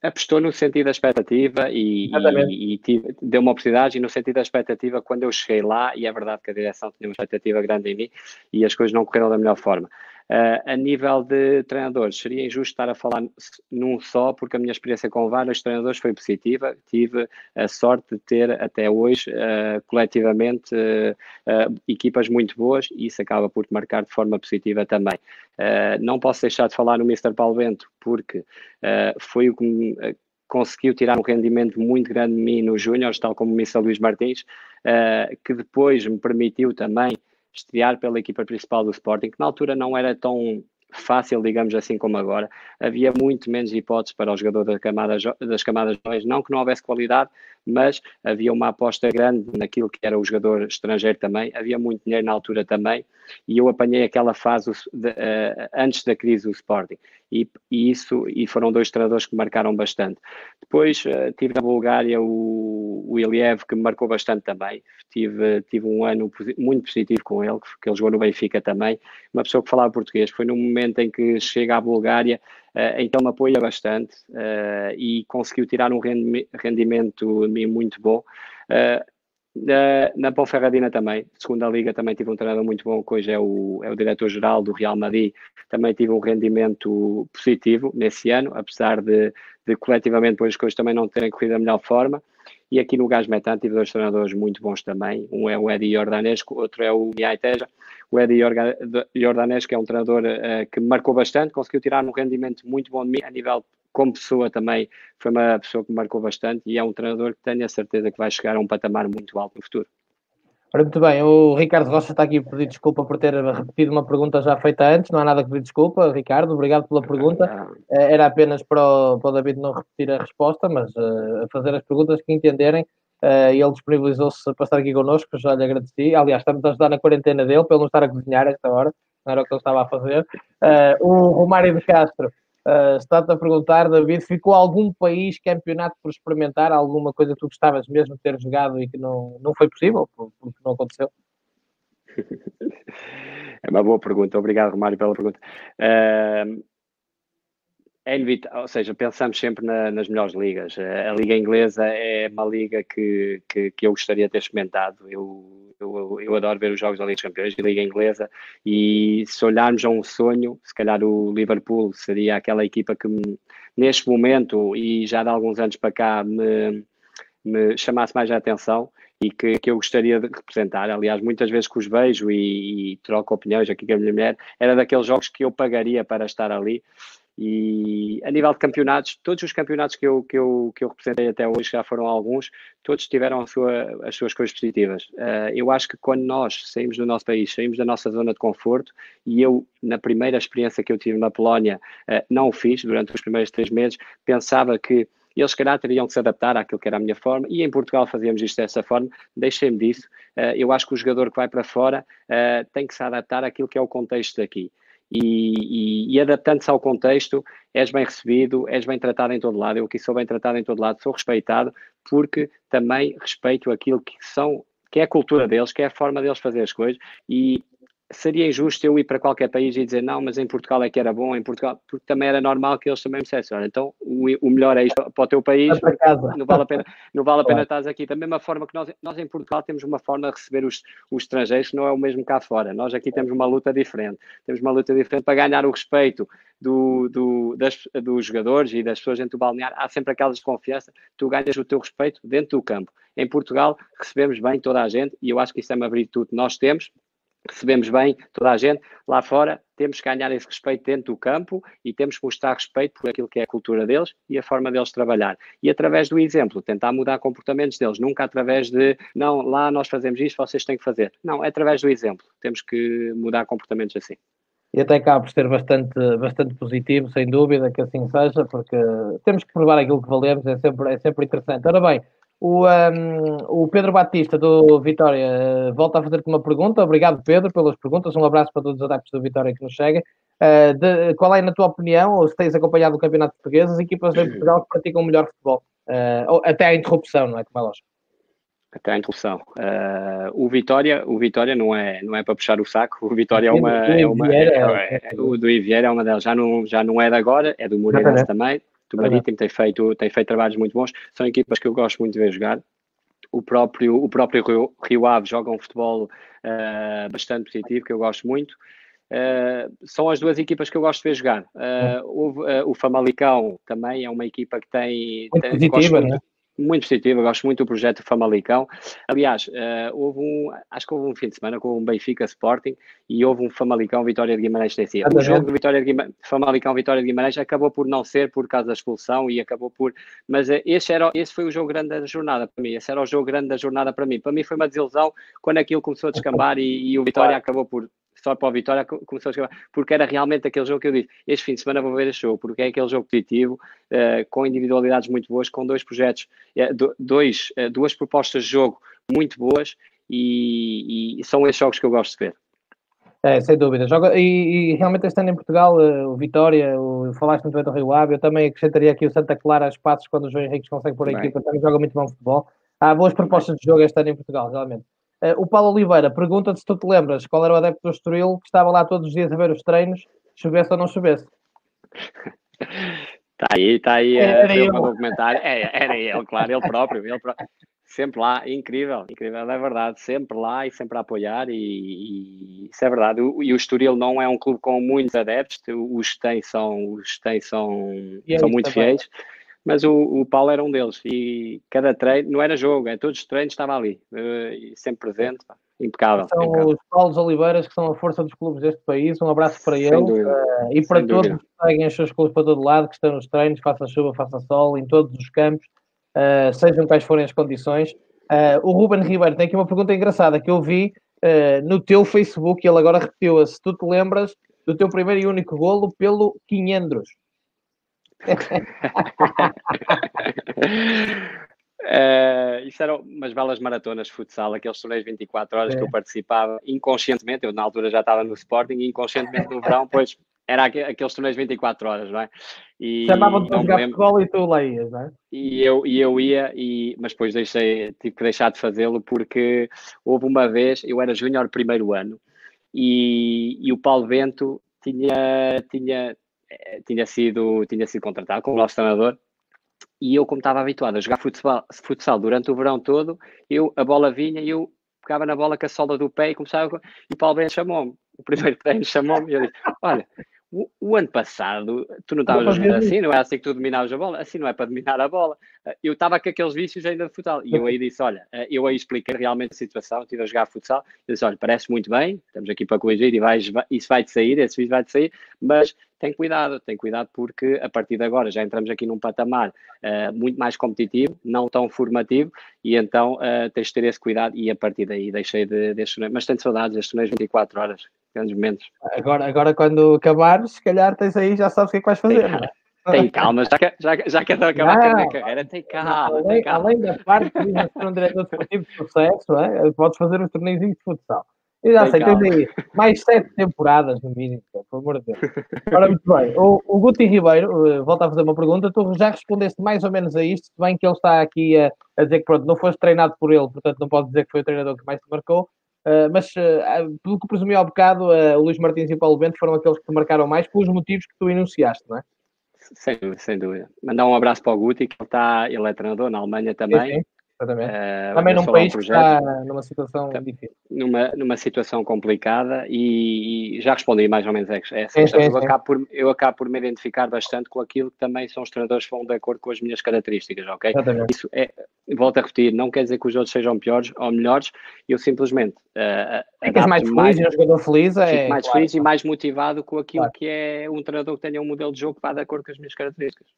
Apostou no sentido da expectativa Exatamente. deu uma oportunidade, e no sentido da expectativa, quando eu cheguei lá, e é verdade que a direção tinha uma expectativa grande em mim, e as coisas não correram da melhor forma. A nível de treinadores, seria injusto estar a falar num só, porque a minha experiência com vários treinadores foi positiva. Tive a sorte de ter até hoje, coletivamente, equipas muito boas, e isso acaba por marcar de forma positiva também. Não posso deixar de falar no Mister Paulo Bento, porque foi o que me conseguiu tirar um rendimento muito grande de mim nos Júniors, tal como o Mr. Luís Martins, que depois me permitiu também estrear pela equipa principal do Sporting, que na altura não era tão fácil, digamos assim, como agora. Havia muito menos hipóteses para o jogador das camadas jovens, não que não houvesse qualidade, mas havia uma aposta grande naquilo que era o jogador estrangeiro também, havia muito dinheiro na altura também, e eu apanhei aquela fase antes da crise do Sporting, e foram dois treinadores que marcaram bastante. Depois tive na Bulgária o Iliev, que me marcou bastante também. Tive um ano muito positivo com ele, porque ele jogou no Benfica também. Uma pessoa que falava português. Foi no momento em que chega à Bulgária, então me apoia bastante e conseguiu tirar um rendimento muito bom. Na Ponferradina também, segunda liga, também tive um treinador muito bom, que hoje é o diretor-geral do Real Madrid. Também tive um rendimento positivo nesse ano, apesar de coletivamente depois as coisas também não terem corrido da melhor forma. E aqui no Gás Metan tive dois treinadores muito bons também. Um é o Edi Jordanesco, outro é o Mihai Teja. O Edi Jordanesco é um treinador que me marcou bastante, conseguiu tirar um rendimento muito bom de mim a nível como pessoa também. Foi uma pessoa que me marcou bastante e é um treinador que tenho a certeza que vai chegar a um patamar muito alto no futuro. Ora, muito bem, o Ricardo Rocha está aqui a pedir desculpa por ter repetido uma pergunta já feita antes, não há nada que pedir desculpa, Ricardo, obrigado pela pergunta. Era apenas para o David não repetir a resposta, mas a fazer as perguntas que entenderem. E ele disponibilizou-se para estar aqui connosco, já lhe agradeci. Aliás, estamos a ajudar na quarentena dele, para ele não estar a cozinhar a esta hora, não era o que ele estava a fazer. O Romário de Castro está-te a perguntar, David, ficou algum país campeonato por experimentar? Alguma coisa que tu gostavas mesmo de ter jogado e que não foi possível, porque não aconteceu? É uma boa pergunta, obrigado, Romário, pela pergunta. É inevitável, ou seja, pensamos sempre nas melhores ligas. A Liga Inglesa é uma liga que eu gostaria de ter experimentado. Eu adoro ver os jogos da Liga dos Campeões e Liga Inglesa, e se olharmos a um sonho, se calhar o Liverpool seria aquela equipa que neste momento e já de alguns anos para cá me chamasse mais a atenção e que eu gostaria de representar. Aliás, muitas vezes que os vejo e troco opiniões aqui com a minha mulher, era daqueles jogos que eu pagaria para estar ali. E a nível de campeonatos, todos os campeonatos que eu representei até hoje, já foram alguns, todos tiveram as suas coisas positivas. Eu acho que quando nós saímos do nosso país, saímos da nossa zona de conforto, e eu, na primeira experiência que eu tive na Polónia, não o fiz durante os primeiros 3 meses, pensava que eles, se calhar, teriam que se adaptar àquilo que era a minha forma, e em Portugal fazíamos isto dessa forma. Deixem-me disso. Eu acho que o jogador que vai para fora tem que se adaptar àquilo que é o contexto daqui. E adaptando-se ao contexto, és bem recebido, és bem tratado em todo lado. Eu aqui sou bem tratado em todo lado, sou respeitado, porque também respeito aquilo que é a cultura deles, que é a forma deles fazer as coisas. E seria injusto eu ir para qualquer país e dizer não, mas em Portugal é que era bom, em Portugal, porque também era normal que eles também me dissessem, olha, então o melhor é isto para o teu país, Para porque casa. não vale a pena Claro. estás aqui. Da mesma forma que nós em Portugal temos uma forma de receber os estrangeiros que não é o mesmo cá fora. Nós aqui temos uma luta diferente. Temos uma luta diferente para ganhar o respeito dos jogadores e das pessoas dentro do balneário. Há sempre aquela desconfiança, tu ganhas o teu respeito dentro do campo. Em Portugal recebemos bem toda a gente, e eu acho que isso é uma virtude que nós temos. Recebemos bem toda a gente. Lá fora temos que ganhar esse respeito dentro do campo e temos que mostrar respeito por aquilo que é a cultura deles e a forma deles trabalhar. E através do exemplo, tentar mudar comportamentos deles, nunca através de, não, lá nós fazemos isto, vocês têm que fazer. Não, é através do exemplo. Temos que mudar comportamentos assim. E até acaba por ser bastante positivo, sem dúvida que assim seja, porque temos que provar aquilo que valemos, é sempre interessante. Ora bem, O Pedro Batista, do Vitória, volta a fazer-te uma pergunta. Obrigado, Pedro, pelas perguntas. Um abraço para todos os adeptos do Vitória que nos chegam. Qual é, na tua opinião, ou se tens acompanhado o Campeonato Português, as equipas em Portugal que praticam o melhor futebol? Até à interrupção, não é? Como é lógico. Até a interrupção. O Vitória não é para puxar o saco. O Vitória o do Ivieira é uma delas. Já não é de agora, é do Moreirense também. Do Marítimo tem feito trabalhos muito bons. São equipas que eu gosto muito de ver jogar. O próprio Rio Ave joga um futebol bastante positivo, que eu gosto muito. São as duas equipas que eu gosto de ver jogar. O Famalicão também é uma equipa que tem positiva, né? Muito positiva, gosto muito do projeto Famalicão. Aliás, acho que houve um fim de semana com um Benfica Sporting e houve um Famalicão Vitória de Guimarães TC. O jogo do Famalicão Vitória de Guimarães acabou por não ser por causa da expulsão e acabou por... Mas esse foi o jogo grande da jornada para mim. Esse era o jogo grande da jornada para mim. Para mim foi uma desilusão quando aquilo começou a descambar e o Vitória acabou por... Só para a Vitória começou a chegar, porque era realmente aquele jogo que eu disse, este fim de semana vou ver este jogo, porque é aquele jogo positivo, com individualidades muito boas, com dois projetos, duas propostas de jogo muito boas e são esses jogos que eu gosto de ver. Sem dúvida. E realmente este ano em Portugal, o Vitória, falaste muito bem do Rio Ave, eu também acrescentaria aqui o Santa Clara, as Patos, quando o João Henrique consegue pôr a equipa, também joga muito bom futebol. Há boas propostas de jogo este ano em Portugal, realmente. O Paulo Oliveira pergunta-te se tu te lembras qual era o adepto do Estoril que estava lá todos os dias a ver os treinos, chovesse ou não chovesse. Está aí o meu documentário. Era ele, claro, ele próprio. Sempre lá, incrível, é verdade, sempre lá e sempre a apoiar e isso é verdade. E o Estoril não é um clube com muitos adeptos, os que têm são muito fiéis. Mas o Paulo era um deles e cada treino, não era jogo, todos os treinos estava ali, sempre presente, impecável. São os Paulos Oliveiras que são a força dos clubes deste país, um abraço para eles e para todos que seguem os seus clubes para todo lado, que estão nos treinos, faça chuva, faça sol, em todos os campos, sejam quais forem as condições. O Ruben Ribeiro tem aqui uma pergunta engraçada que eu vi no teu Facebook e ele agora repetiu-a, se tu te lembras do teu primeiro e único golo pelo Quinhendros. Isso eram umas belas maratonas de futsal, aqueles torneios 24 horas que eu participava inconscientemente. Eu na altura já estava no Sporting e inconscientemente no verão, pois era aqueles torneios 24 horas, não é? Chamavam-te para jogar futebol e tu lá ias, não é? E eu ia, mas depois tive que deixar de fazê-lo porque houve uma vez, eu era júnior primeiro ano e o Paulo Bento tinha sido contratado como nosso treinador e eu, como estava habituado a jogar futsal durante o verão todo, a bola vinha e eu pegava na bola com a sola do pé e começava, e o Paulo Bento chamou-me, o primeiro treino chamou-me e eu disse, olha, o ano passado tu não estavas a jogar assim, não é assim que tu dominavas a bola, assim não é para dominar a bola. Eu estava com aqueles vícios ainda de futsal e eu aí disse, olha, eu aí expliquei realmente a situação, estive a jogar futsal, eu disse, olha, parece muito bem, estamos aqui para corrigir e isso vai-te sair, esse vício vai-te sair, mas tem cuidado porque a partir de agora já entramos aqui num patamar muito mais competitivo, não tão formativo, e então tens de ter esse cuidado e a partir daí deixei destes torneios, mas tenho saudades destes torneios 24 horas, grandes momentos. Agora quando acabares, se calhar tens aí, já sabes o que é que vais fazer, não é? Tem calma, já quero acabar com a minha carreira, tem calma. Além da parte de ser um diretor desportivo de sucesso, podes fazer os torneios de futsal. Eu já sei, tens aí mais 7 temporadas no mínimo, por amor de Deus. Ora, muito bem. O Guti Ribeiro volta a fazer uma pergunta. Tu já respondeste mais ou menos a isto, se bem que ele está aqui a dizer que pronto, não foste treinado por ele, portanto não pode dizer que foi o treinador que mais te marcou. Mas pelo que presumi ao bocado, o Luís Martins e o Paulo Bento foram aqueles que te marcaram mais pelos motivos que tu enunciaste, não é? Sem dúvida. Mandar um abraço para o Guti, que ele é treinador na Alemanha também. Sim. Também num país que está numa situação difícil. Numa situação complicada e já respondi mais ou menos essa questão. Eu acabo por me identificar bastante com aquilo que também são os treinadores que vão de acordo com as minhas características, ok? Exatamente. Isso volto a repetir, não quer dizer que os outros sejam piores ou melhores, eu simplesmente ficas mais feliz, um jogador feliz fico mais feliz e mais motivado com aquilo que é um treinador que tenha um modelo de jogo que vá de acordo com as minhas características.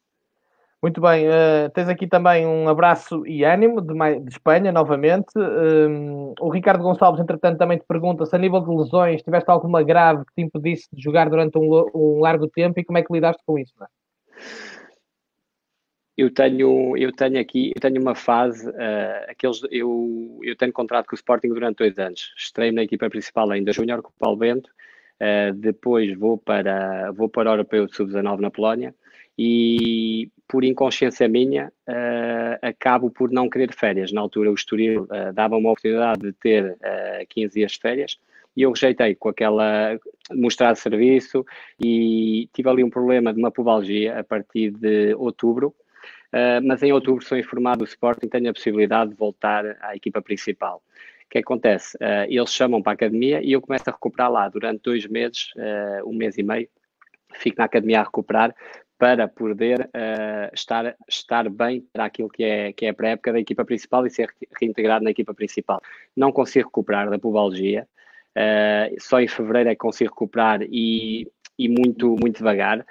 Muito bem, tens aqui também um abraço e ânimo de Espanha, novamente. O Ricardo Gonçalves, entretanto, também te pergunta se a nível de lesões tiveste alguma grave que te impedisse de jogar durante um largo tempo e como é que lidaste com isso, não é? eu tenho uma fase, eu tenho contrato com o Sporting durante 2 anos. Estreio na equipa principal ainda Júnior com o Paulo Bento, depois vou para o Europeu de Sub-19 na Polónia e por inconsciência minha acabo por não querer férias. Na altura o Estoril dava uma oportunidade de ter 15 dias de férias e eu rejeitei com aquela mostrar serviço e tive ali um problema de uma pubalgia a partir de outubro. Mas em outubro sou informado do Sporting, tenho a possibilidade de voltar à equipa principal. O que acontece? Eles chamam para a academia e eu começo a recuperar lá durante 2 meses, 1 mês e meio, fico na academia a recuperar para poder estar bem para aquilo que é a pré-época da equipa principal e ser reintegrado na equipa principal. Não consigo recuperar da pubalgia, só em fevereiro é que consigo recuperar e muito, muito devagar.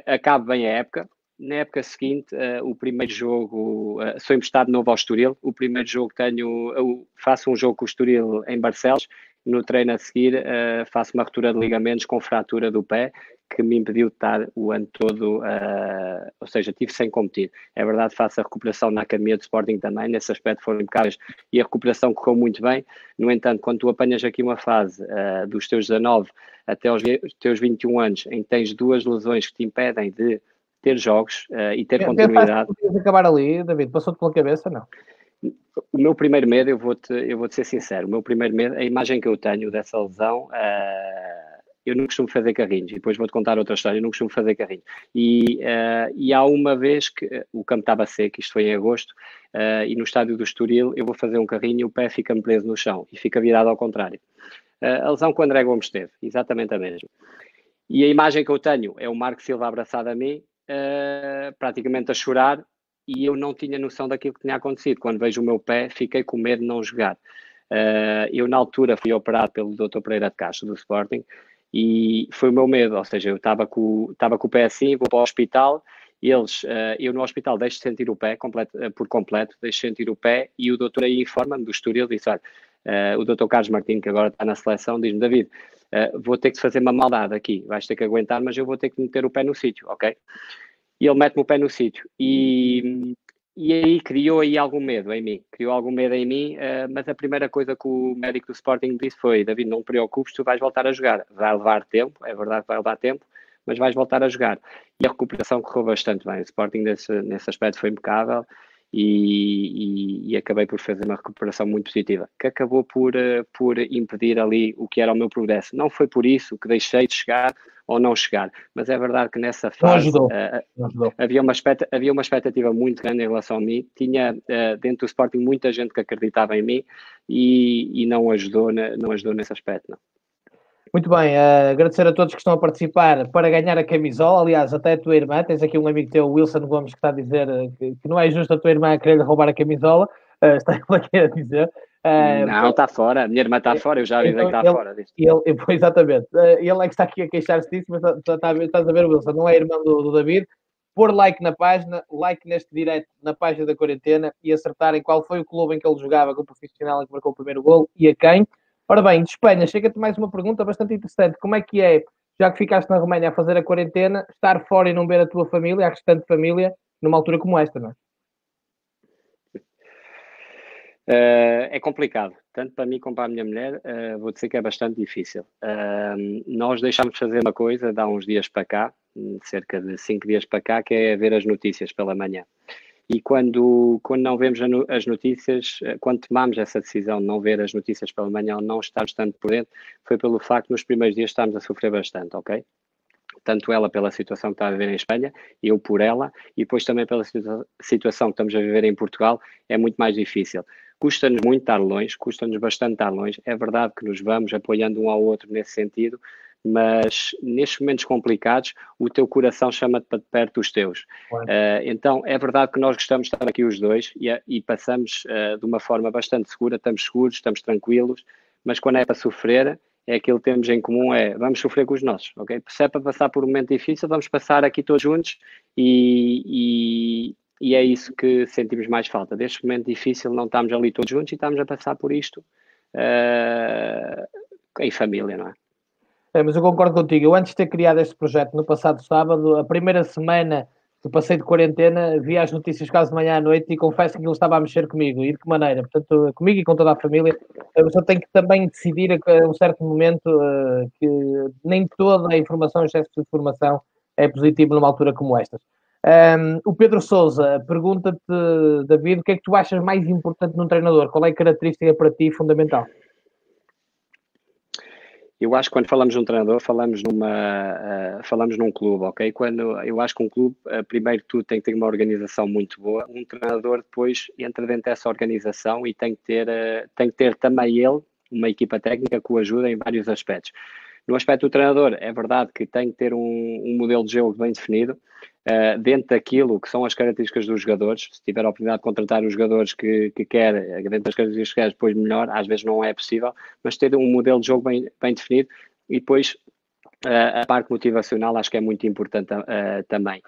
Acabo bem a época. Na época seguinte, o primeiro jogo, sou emprestado de novo ao Estoril. O primeiro jogo faço um jogo com o Estoril em Barcelos. No treino a seguir, faço uma ruptura de ligamentos com fratura do pé, que me impediu de estar o ano todo, ou seja, tive sem competir. É verdade, faço a recuperação na Academia do Sporting também, nesse aspecto foram impecáveis e a recuperação correu muito bem. No entanto, quando tu apanhas aqui uma fase dos teus 19 até aos teus 21 anos, em que tens 2 lesões que te impedem de ter jogos e ter continuidade. Pensaste que acabar ali, David? Passou-te pela cabeça, não? O meu primeiro medo, eu vou-te ser sincero, o meu primeiro medo, a imagem que eu tenho dessa lesão, eu não costumo fazer carrinhos, e depois vou-te contar outra história, eu não costumo fazer carrinhos. E há uma vez que o campo estava seco, isto foi em agosto, e no estádio do Estoril eu vou fazer um carrinho e o pé fica-me preso no chão, e fica virado ao contrário. A lesão que o André Gomes teve, exatamente a mesma. E a imagem que eu tenho é o Marco Silva abraçado a mim, praticamente a chorar, e eu não tinha noção daquilo que tinha acontecido. Quando vejo o meu pé, fiquei com medo de não jogar. Eu, na altura, fui operado pelo Dr. Pereira de Castro, do Sporting, e foi o meu medo, ou seja, eu estava com o pé assim, vou para o hospital, eu no hospital deixo de sentir o pé por completo, deixo de sentir o pé, e o doutor aí informa-me do Estoril, disse, olha, o Dr. Carlos Martins, que agora está na seleção, diz-me, David, vou ter que fazer uma maldade aqui, vais ter que aguentar, mas eu vou ter que meter o pé no sítio, ok? E ele mete-me o pé no sítio. E aí criou aí algum medo em mim. Mas a primeira coisa que o médico do Sporting disse foi, David, não te preocupes, tu vais voltar a jogar. Vai levar tempo, é verdade que vai levar tempo, mas vais voltar a jogar. E a recuperação correu bastante bem. O Sporting nesse aspecto foi impecável e acabei por fazer uma recuperação muito positiva, que acabou por impedir ali o que era o meu progresso. Não foi por isso que deixei de chegar ou não chegar, mas é verdade que nessa fase Não ajudou. havia uma expectativa muito grande em relação a mim. Tinha dentro do Sporting muita gente que acreditava em mim e não ajudou nesse aspecto, não. Muito bem, agradecer a todos que estão a participar para ganhar a camisola. Aliás, até a tua irmã, tens aqui um amigo teu, Wilson Gomes, que está a dizer que não é justo a tua irmã querer roubar a camisola. Está ele aqui a dizer. Não, está fora, a minha irmã está fora, eu já avisei Então, que está fora disto. Exatamente, ele é que está aqui a queixar-se disso, mas estás a ver, Wilson, não é irmão do David. Pôr like na página, like neste direto na página da quarentena e acertarem qual foi o clube em que ele jogava com o profissional em que marcou o primeiro gol e a quem. Ora bem, de Espanha, chega-te mais uma pergunta bastante interessante. Como é que é, já que ficaste na Roménia a fazer a quarentena, estar fora e não ver a tua família, a restante família, numa altura como esta, não é? É complicado, tanto para mim como para a minha mulher, vou dizer que é bastante difícil. Nós deixámos de fazer uma coisa de há uns dias para cá, cerca de 5 dias para cá, que é ver as notícias pela manhã. E quando não vemos as notícias, quando tomamos essa decisão de não ver as notícias pela manhã ou não estarmos tanto por dentro, foi pelo facto de nos primeiros dias estarmos a sofrer bastante, ok? Tanto ela pela situação que está a viver em Espanha, eu por ela, e depois também pela situação que estamos a viver em Portugal, é muito mais difícil. Custa-nos muito estar longe, custa-nos bastante estar longe. É verdade que nos vamos apoiando um ao outro nesse sentido, mas nestes momentos complicados, o teu coração chama-te para perto dos teus. Claro. Então, é verdade que nós gostamos de estar aqui os dois e passamos de uma forma bastante segura, estamos seguros, estamos tranquilos, mas quando é para sofrer, é aquilo que temos em comum, vamos sofrer com os nossos, ok? Se é para passar por um momento difícil, vamos passar aqui todos juntos e é isso que sentimos mais falta. Deste momento difícil, não estamos ali todos juntos e estamos a passar por isto em família, não é? Mas eu concordo contigo. Eu, antes de ter criado este projeto no passado sábado, a primeira semana eu passei de quarentena, vi as notícias quase de manhã à noite e confesso que aquilo estava a mexer comigo. E de que maneira? Portanto, comigo e com toda a família, a pessoa tem que também decidir a um certo momento que nem toda a informação, excesso de informação, é positivo numa altura como esta. O Pedro Sousa pergunta-te, David, o que é que tu achas mais importante num treinador? Qual é a característica para ti fundamental? Eu acho que quando falamos de um treinador, falamos num clube, ok? Quando eu acho que um clube, primeiro que tudo, tem que ter uma organização muito boa. Um treinador depois entra dentro dessa organização e tem que ter também ele uma equipa técnica que o ajuda em vários aspectos. No aspecto do treinador, é verdade que tem que ter um modelo de jogo bem definido, dentro daquilo que são as características dos jogadores. Se tiver a oportunidade de contratar os jogadores que quer, dentro das características que quer, depois melhor, às vezes não é possível, mas ter um modelo de jogo bem definido e depois a parte motivacional acho que é muito importante também.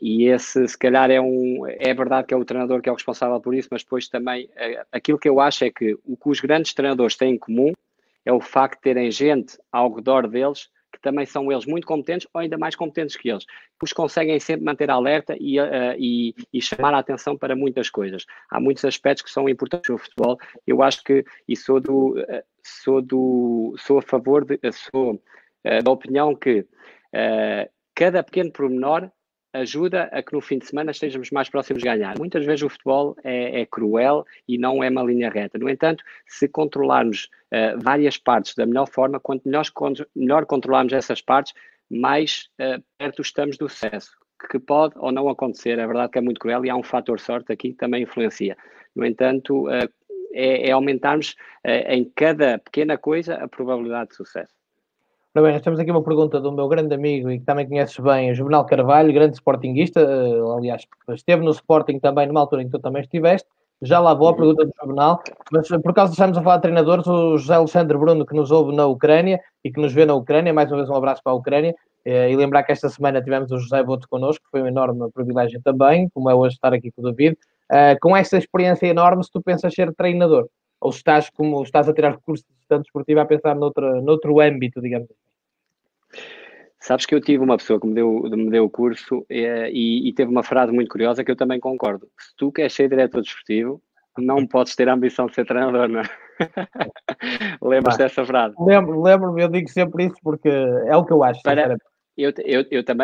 E esse, se calhar, é verdade que é o treinador que é o responsável por isso, mas depois também aquilo que eu acho é que o que os grandes treinadores têm em comum é o facto de terem gente ao redor deles que também são eles muito competentes ou ainda mais competentes que eles, que os conseguem sempre manter alerta e chamar a atenção para muitas coisas. Há muitos aspectos que são importantes no futebol. Eu acho que, e sou a favor, sou da opinião que cada pequeno pormenor ajuda a que no fim de semana estejamos mais próximos de ganhar. Muitas vezes o futebol é cruel e não é uma linha reta. No entanto, se controlarmos várias partes da melhor forma, quanto melhor controlarmos essas partes, mais perto estamos do sucesso, que pode ou não acontecer. É verdade que é muito cruel e há um fator sorte aqui que também influencia. No entanto, é aumentarmos em cada pequena coisa a probabilidade de sucesso. Ora bem, nós temos aqui uma pergunta do meu grande amigo e que também conheces bem, o Juvenal Carvalho, grande sportinguista, aliás, esteve no Sporting também numa altura em que tu também estiveste, já lá vou a pergunta do Juvenal, mas por causa de estarmos a falar de treinadores, o José Alexandre Bruno, que nos ouve na Ucrânia e que nos vê na Ucrânia, mais uma vez um abraço para a Ucrânia, e lembrar que esta semana tivemos o José Boto connosco, que foi um enorme privilégio também, como é hoje estar aqui com o David, com esta experiência enorme, se tu pensas ser treinador, ou se estás, como estás a tirar recursos de gestão desportiva, a pensar noutro âmbito, digamos assim. Sabes que eu tive uma pessoa que me deu o curso e teve uma frase muito curiosa que eu também concordo. Se tu queres ser diretor desportivo, não podes ter a ambição de ser treinador, não é? Lembras-te dessa frase? Lembro-me, eu digo sempre isso porque é o que eu acho, sinceramente.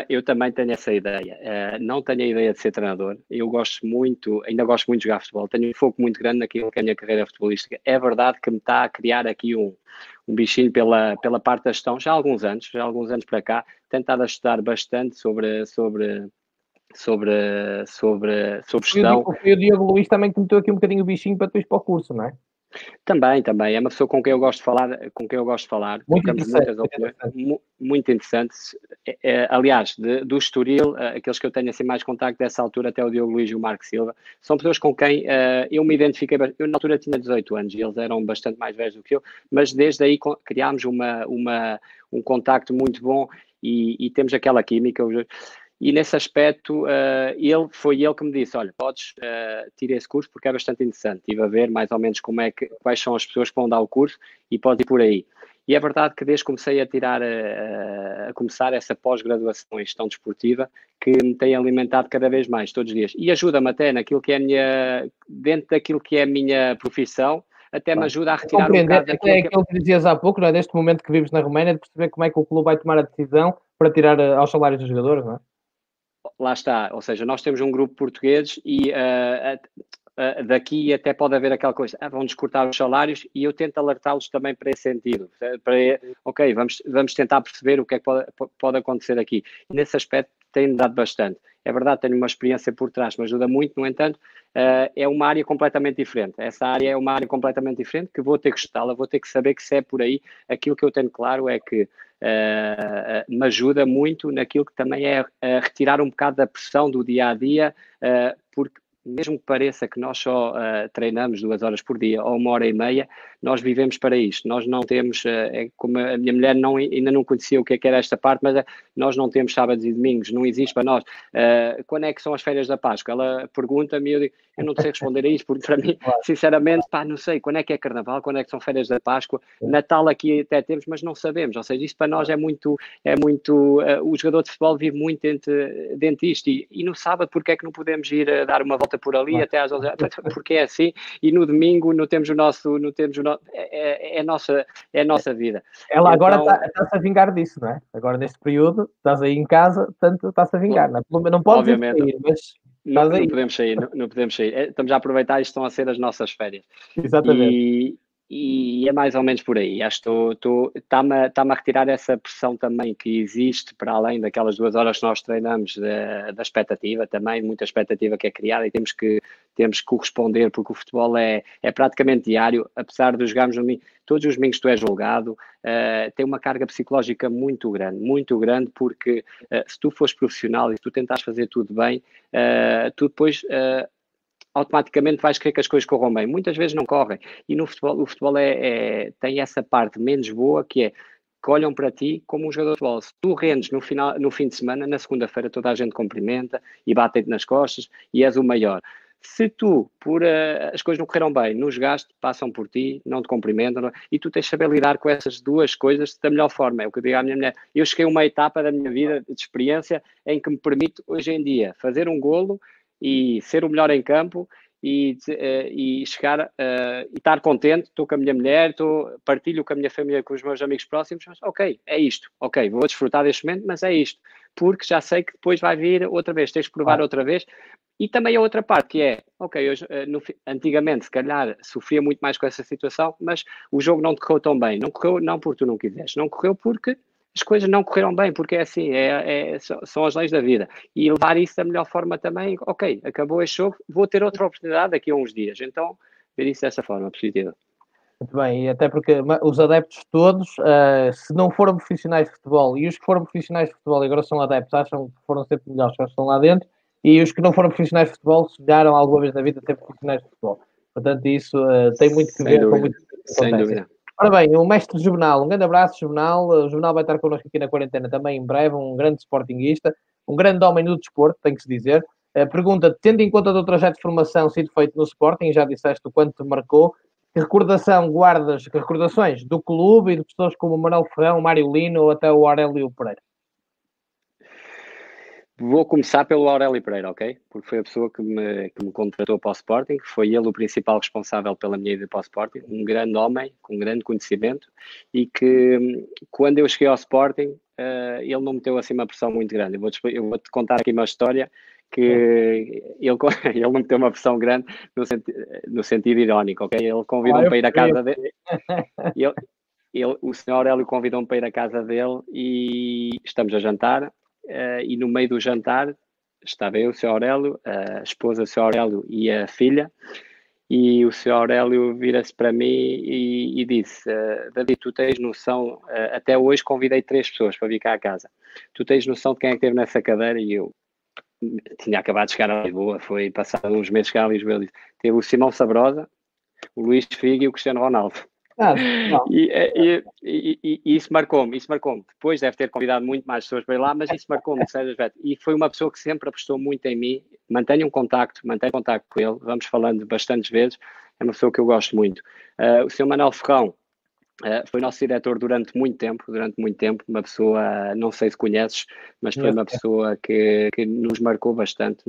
Eu também tenho essa ideia. Não tenho a ideia de ser treinador. Ainda gosto muito de jogar futebol. Tenho um foco muito grande naquilo que é a minha carreira futebolística. É verdade que me está a criar aqui um bichinho pela parte da gestão, já há alguns anos para cá, tenho estado a estudar bastante sobre gestão. Foi o Diogo Luís também que meteu aqui um bocadinho o bichinho para tu ir para o curso, não é? Também. É uma pessoa com quem eu gosto de falar, Muito trocamos muitas opiniões, muito interessantes. Aliás, do Estoril, aqueles que eu tenho assim mais contacto dessa altura, até o Diogo Luís e o Marco Silva, são pessoas com quem eu me identifiquei. Eu na altura tinha 18 anos e eles eram bastante mais velhos do que eu, mas desde aí criámos um contacto muito bom e temos aquela química. E nesse aspecto, foi ele que me disse, olha, podes tirar esse curso porque é bastante interessante. Estive a ver mais ou menos quais são as pessoas que vão dar o curso e podes ir por aí. E é verdade que desde que comecei a começar essa pós-graduação em gestão desportiva, que me tem alimentado cada vez mais, todos os dias. E ajuda-me até naquilo que é dentro daquilo que é a minha profissão, até me ajuda a retirar um bocado daquilo que... aquilo que dizias há pouco, não é? Deste momento que vives na Roménia, de perceber como é que o clube vai tomar a decisão para tirar aos salários dos jogadores, não é? Lá está, ou seja, nós temos um grupo português e daqui até pode haver aquela coisa, vão-nos cortar os salários e eu tento alertá-los também para esse sentido, ok, vamos tentar perceber o que é que pode acontecer aqui. E nesse aspecto tem-me dado bastante. É verdade, tenho uma experiência por trás, me ajuda muito, no entanto, é uma área completamente diferente. Essa área é uma área completamente diferente que vou ter que estudá-la, vou ter que saber que se é por aí. Aquilo que eu tenho claro é que me ajuda muito naquilo que também é retirar um bocado da pressão do dia-a-dia, porque mesmo que pareça que nós só treinamos 2 horas por dia ou 1h30, nós vivemos para isto. Nós não temos, como a minha mulher ainda não conhecia o que era esta parte, mas nós não temos sábados e domingos, não existe para nós. Quando é que são as férias da Páscoa? Ela pergunta-me e eu digo, eu não sei responder a isso, porque para mim, sinceramente, não sei, quando é que é Carnaval, quando é que são férias da Páscoa, Natal aqui até temos, mas não sabemos, ou seja, isso para nós é muito, o jogador de futebol vive muito dentro disto, e no sábado porque é que não podemos ir dar uma volta por ali até às 11 horas, porque é assim, e no domingo não temos é a nossa vida. Ela agora está-se a vingar disso, não é? Agora neste período, estás aí em casa, portanto está-se a vingar, não é? Não pode sair, mas não podemos sair, não podemos sair. Estamos a aproveitar, isto estão a ser as nossas férias. Exatamente. E é mais ou menos por aí. Acho que está-me a retirar essa pressão também que existe, para além daquelas 2 horas que nós treinamos, da expectativa também, muita expectativa que é criada, e temos que corresponder, porque o futebol é praticamente diário, apesar de jogarmos todos os domingos tu és julgado, tem uma carga psicológica muito grande, porque se tu fores profissional e se tu tentares fazer tudo bem, tu depois automaticamente vais querer que as coisas corram bem. Muitas vezes não correm. E no futebol, o futebol tem essa parte menos boa, que é que olham para ti como um jogador de futebol. Se tu rendes no fim de semana, na segunda-feira toda a gente cumprimenta e bate-te nas costas e és o maior. Se tu, as coisas não correram bem, não jogaste, passam por ti, não te cumprimentam, e tu tens de saber lidar com essas duas coisas da melhor forma. É o que eu digo à minha mulher. Eu cheguei a uma etapa da minha vida de experiência em que me permite, hoje em dia, fazer um golo e ser o melhor em campo e chegar e estar contente. Estou com a minha mulher, partilho com a minha família, com os meus amigos próximos, mas ok, é isto, ok, vou desfrutar deste momento, mas é isto, porque já sei que depois vai vir outra vez, tens de provar outra vez. E também a outra parte que é, ok, hoje, antigamente se calhar sofria muito mais com essa situação, mas o jogo não correu tão bem. Não correu não porque tu não quiseste, não correu porque as coisas não correram bem, porque é assim, são as leis da vida. E levar isso da melhor forma também, ok, acabou este jogo, vou ter outra oportunidade daqui a uns dias. Então, ver isso dessa forma, positiva. Muito bem, e até porque os adeptos todos, se não foram profissionais de futebol, e os que foram profissionais de futebol e agora são adeptos, acham que foram sempre melhores que estão lá dentro, e os que não foram profissionais de futebol sonharam alguma vez na vida ser profissionais de futebol. Portanto, isso tem muito que ver com muito que acontece. Sem dúvida. Ora bem, o mestre Juvenal, um grande abraço, Juvenal. O Juvenal vai estar connosco aqui na quarentena também em breve, um grande sportinguista, um grande homem do desporto, tem que se dizer. Pergunta, tendo em conta o teu trajeto de formação sido feito no Sporting, já disseste o quanto te marcou, que recordações do clube e de pessoas como o Manuel Ferrão, o Mário Lino ou até o Aurélio Pereira? Vou começar pelo Aurélio Pereira, ok? Porque foi a pessoa que me contratou para o Sporting, foi ele o principal responsável pela minha ida para o Sporting, um grande homem, com grande conhecimento, e que quando eu cheguei ao Sporting, ele não meteu assim uma pressão muito grande. Eu vou-te contar aqui uma história que ele não meteu uma pressão grande no sentido irónico, ok? Ele convidou-me para ir à casa dele. O senhor Aurélio convidou-me para ir à casa dele e estamos a jantar. E no meio do jantar estava eu, o Sr. Aurélio, a esposa do Sr. Aurélio e a filha, e o Sr. Aurélio vira-se para mim e disse, David, tu tens noção, até hoje convidei 3 pessoas para vir cá à casa, tu tens noção de quem é que esteve nessa cadeira? E eu tinha acabado de chegar a Lisboa, foi passado uns meses chegar a Lisboa, ele disse, teve o Simão Sabrosa, o Luís Figo e o Cristiano Ronaldo. E isso marcou-me. Depois deve ter convidado muito mais pessoas para ir lá, mas isso marcou-me. E foi uma pessoa que sempre apostou muito em mim. Mantenho contacto com ele, vamos falando bastantes vezes. É uma pessoa que eu gosto muito. O Sr. Manuel Ferrão foi nosso diretor durante muito tempo. Uma pessoa, não sei se conheces, mas foi uma pessoa que nos marcou bastante.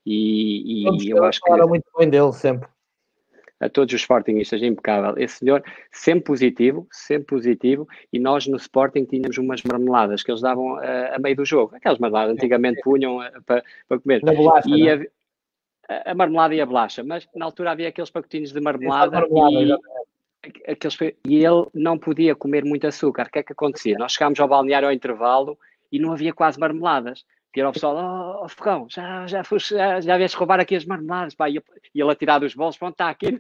E eu acho que... muito bem dele sempre. A todos os sportingistas, impecável. Esse senhor sempre positivo, e nós no Sporting tínhamos umas marmeladas que eles davam a meio do jogo. Aquelas marmeladas antigamente punham para comer. Na bolacha, e a marmelada e a bolacha, mas na altura havia aqueles pacotinhos de marmelada e ele não podia comer muito açúcar. O que é que acontecia? Nós chegámos ao balneário ao intervalo e não havia quase marmeladas. que era o pessoal, Focão, já vieste roubar aqui as marmeladas, pá, e ele a tirar dos bolsos, pronto, está aqui.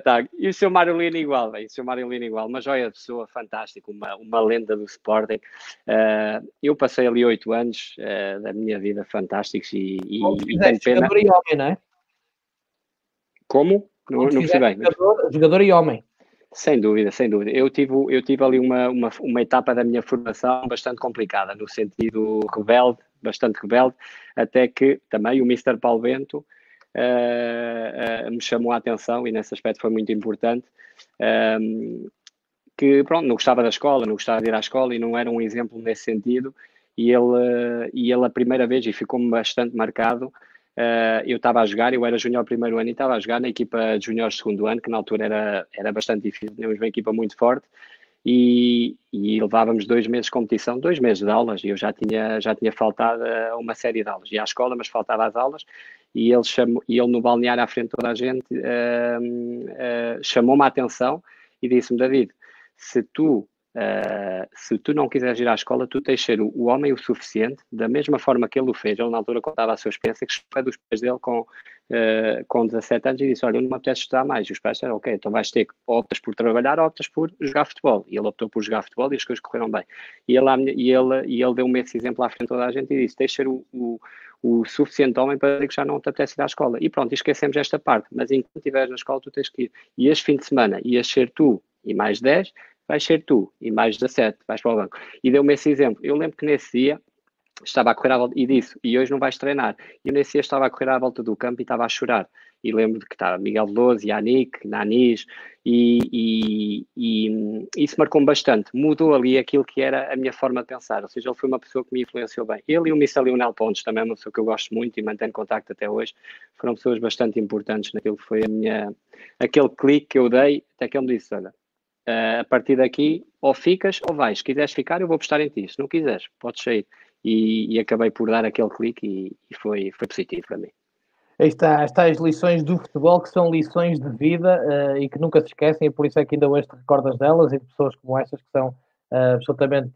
Tá. E o seu Mário Lino igual, bem, o seu Mário Lino igual, uma joia de pessoa fantástica, uma lenda do Sporting. Eu passei ali 8 anos da minha vida fantásticos e tenho pena. Jogador e homem, não é? Como? Não percebi bem. Jogador e homem. Sem dúvida, sem dúvida. Eu tive ali uma etapa da minha formação bastante complicada, no sentido rebelde, bastante rebelde, até que também o Mister Paulo Bento me chamou a atenção, e nesse aspecto foi muito importante, que pronto, não gostava da escola, não gostava de ir à escola e não era um exemplo nesse sentido, e ele a primeira vez, e ficou-me bastante marcado, eu estava a jogar, eu era júnior primeiro ano e estava a jogar na equipa de júnior segundo ano, que na altura era bastante difícil, tínhamos uma equipa muito forte, e levávamos 2 meses de competição, 2 meses de aulas, e eu já tinha faltado a uma série de aulas, ia à escola, mas faltava às aulas, e ele no balneário à frente de toda a gente chamou-me a atenção e disse-me: David, se tu não quiseres ir à escola, tu tens de ser o homem o suficiente, da mesma forma que ele o fez. Ele na altura contava a sua experiência, que foi dos pais dele com 17 anos, e disse: olha, eu não me apetece estudar mais. E os pais disseram: ok, então vais ter que, optas por trabalhar, optas por jogar futebol. E ele optou por jogar futebol e as coisas correram bem. E ele deu-me esse exemplo à frente de toda a gente e disse: tens de ser o suficiente homem para dizer que já não te apetece ir à escola. E pronto, esquecemos esta parte, mas enquanto estiveres na escola tu tens que ir. E este fim de semana ias ser tu e mais 10, vais ser tu e mais 17, vais para o banco. E deu-me esse exemplo. Eu lembro que nesse dia estava a correr à volta, e disse: e hoje não vais treinar. E eu nesse dia estava a correr à volta do campo e estava a chorar. E lembro de que estava Miguel Veloso, Yannick, Nanis, e isso marcou-me bastante. Mudou ali aquilo que era a minha forma de pensar. Ou seja, ele foi uma pessoa que me influenciou bem. Ele e o Mr. Lionel Pontes, também é uma pessoa que eu gosto muito e mantenho contacto até hoje, foram pessoas bastante importantes naquilo que foi aquele clique que eu dei, até que ele me disse: olha, a partir daqui, ou ficas ou vais. Se quiseres ficar, eu vou apostar em ti. Se não quiseres, podes sair. E acabei por dar aquele clique e foi positivo para mim. Aí está, as tais lições do futebol, que são lições de vida e que nunca se esquecem, e por isso é que ainda hoje te recordas delas e de pessoas como estas que são absolutamente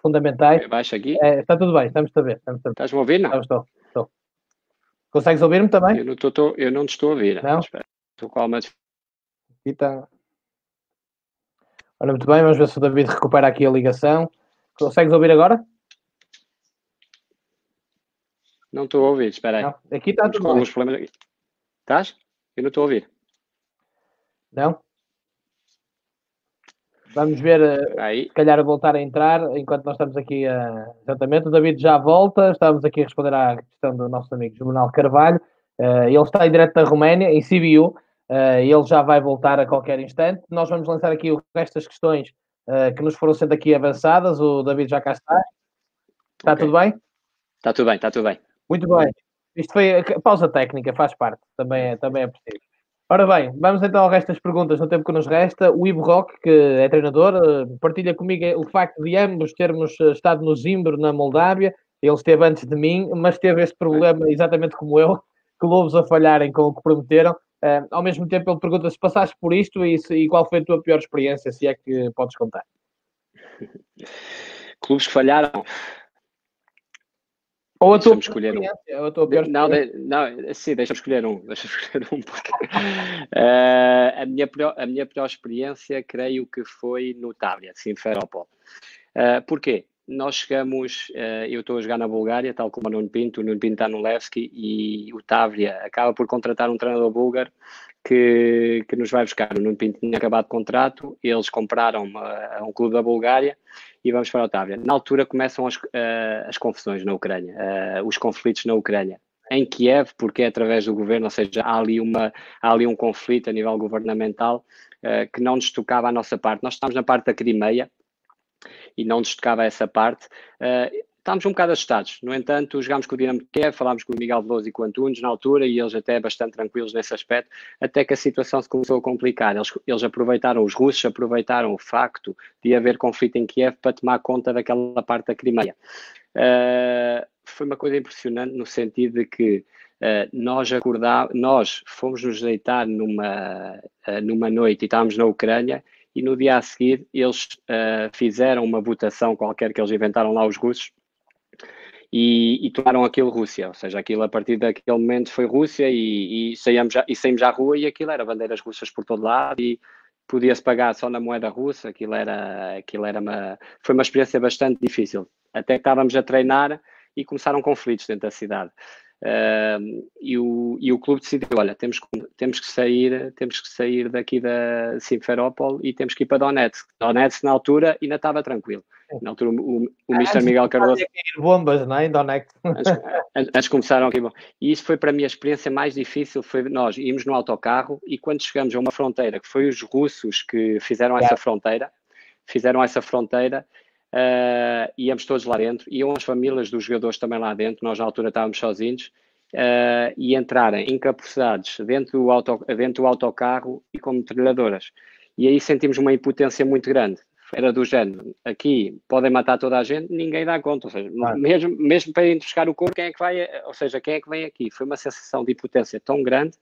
fundamentais. Baixa aqui. Está tudo bem, estamos a ver. Estás-me a ouvir, não? Estou. Consegues ouvir-me também? Eu não te estou a ouvir. Não? Espera. Estou com alguma... Aqui está. Olha, muito bem, vamos ver se o David recupera aqui a ligação. Consegues ouvir agora? Não estou a ouvir, espera aí. Não. Aqui está tudo bem. Alguns problemas aqui. Estás? Eu não estou a ouvir. Não? Vamos ver, se calhar, a voltar a entrar, enquanto nós estamos aqui, exatamente. O David já volta, estamos aqui a responder à questão do nosso amigo Juvenal Carvalho. Ele está em direto da Roménia, em Sibiu. Ele já vai voltar a qualquer instante. Nós vamos lançar aqui o resto das questões que nos foram sendo aqui avançadas. O David já cá está. Está tudo bem? Está tudo bem, está tudo bem. Muito bem. Isto foi pausa técnica, faz parte. Também é preciso. Ora bem, vamos então ao resto das perguntas no tempo que nos resta. O Ivo Roque, que é treinador, partilha comigo o facto de ambos termos estado no Zimbro, na Moldávia. Ele esteve antes de mim, mas teve este problema exatamente como eu, que lobos a falharem com o que prometeram. Ao mesmo tempo, ele pergunta se passaste por isto e qual foi a tua pior experiência, se é que podes contar. Clubes que falharam. Ou a tua escolher um. Ou a tua pior experiência. Não, sim, deixa-me escolher um. Porque, a minha pior experiência, creio que foi no Tavria, Simferopol. Porquê? Nós chegamos, eu estou a jogar na Bulgária, tal como o Nuno Pinto está no Levski, e o Tavria acaba por contratar um treinador búlgaro que nos vai buscar. O Nuno Pinto tinha acabado de contrato, eles compraram um clube da Bulgária e vamos para o Tavria. Na altura começam as confusões na Ucrânia, os conflitos na Ucrânia. Em Kiev, porque é através do governo, ou seja, há ali um conflito a nível governamental que não nos tocava a nossa parte. Nós estamos na parte da Crimeia, e não nos tocava essa parte. Estávamos um bocado assustados. No entanto, jogámos com o Dinamo de Kiev, falámos com o Miguel Veloso e com o Antunes na altura, e eles até bastante tranquilos nesse aspecto, até que a situação se começou a complicar. Eles aproveitaram, os russos aproveitaram o facto de haver conflito em Kiev para tomar conta daquela parte da Crimeia. Foi uma coisa impressionante no sentido de que nós fomos nos deitar numa noite e estávamos na Ucrânia, e no dia a seguir eles fizeram uma votação qualquer que eles inventaram lá, os russos, e tornaram aquilo Rússia, ou seja, aquilo a partir daquele momento foi Rússia e saímos à rua e aquilo era bandeiras russas por todo lado e podia-se pagar só na moeda russa, foi uma experiência bastante difícil, até que estávamos a treinar e começaram conflitos dentro da cidade. E o clube decidiu, olha, temos que sair daqui da Simferópol e temos que ir para Donetsk. Donetsk na altura ainda estava tranquilo. Na altura o Mr. Miguel Cardoso... bombas, não é? Em Donetsk. Antes começaram aqui. E isso foi para mim a experiência mais difícil, foi nós irmos no autocarro e quando chegamos a uma fronteira, que foi os russos que fizeram essa fronteira, íamos todos lá dentro, iam as famílias dos jogadores também lá dentro, nós na altura estávamos sozinhos, e entrarem encapuçados dentro do autocarro e com metralhadoras. E aí sentimos uma impotência muito grande. Era do género, aqui podem matar toda a gente, ninguém dá conta, ou seja, mesmo para ir buscar o corpo, quem é que vem aqui? Foi uma sensação de impotência tão grande,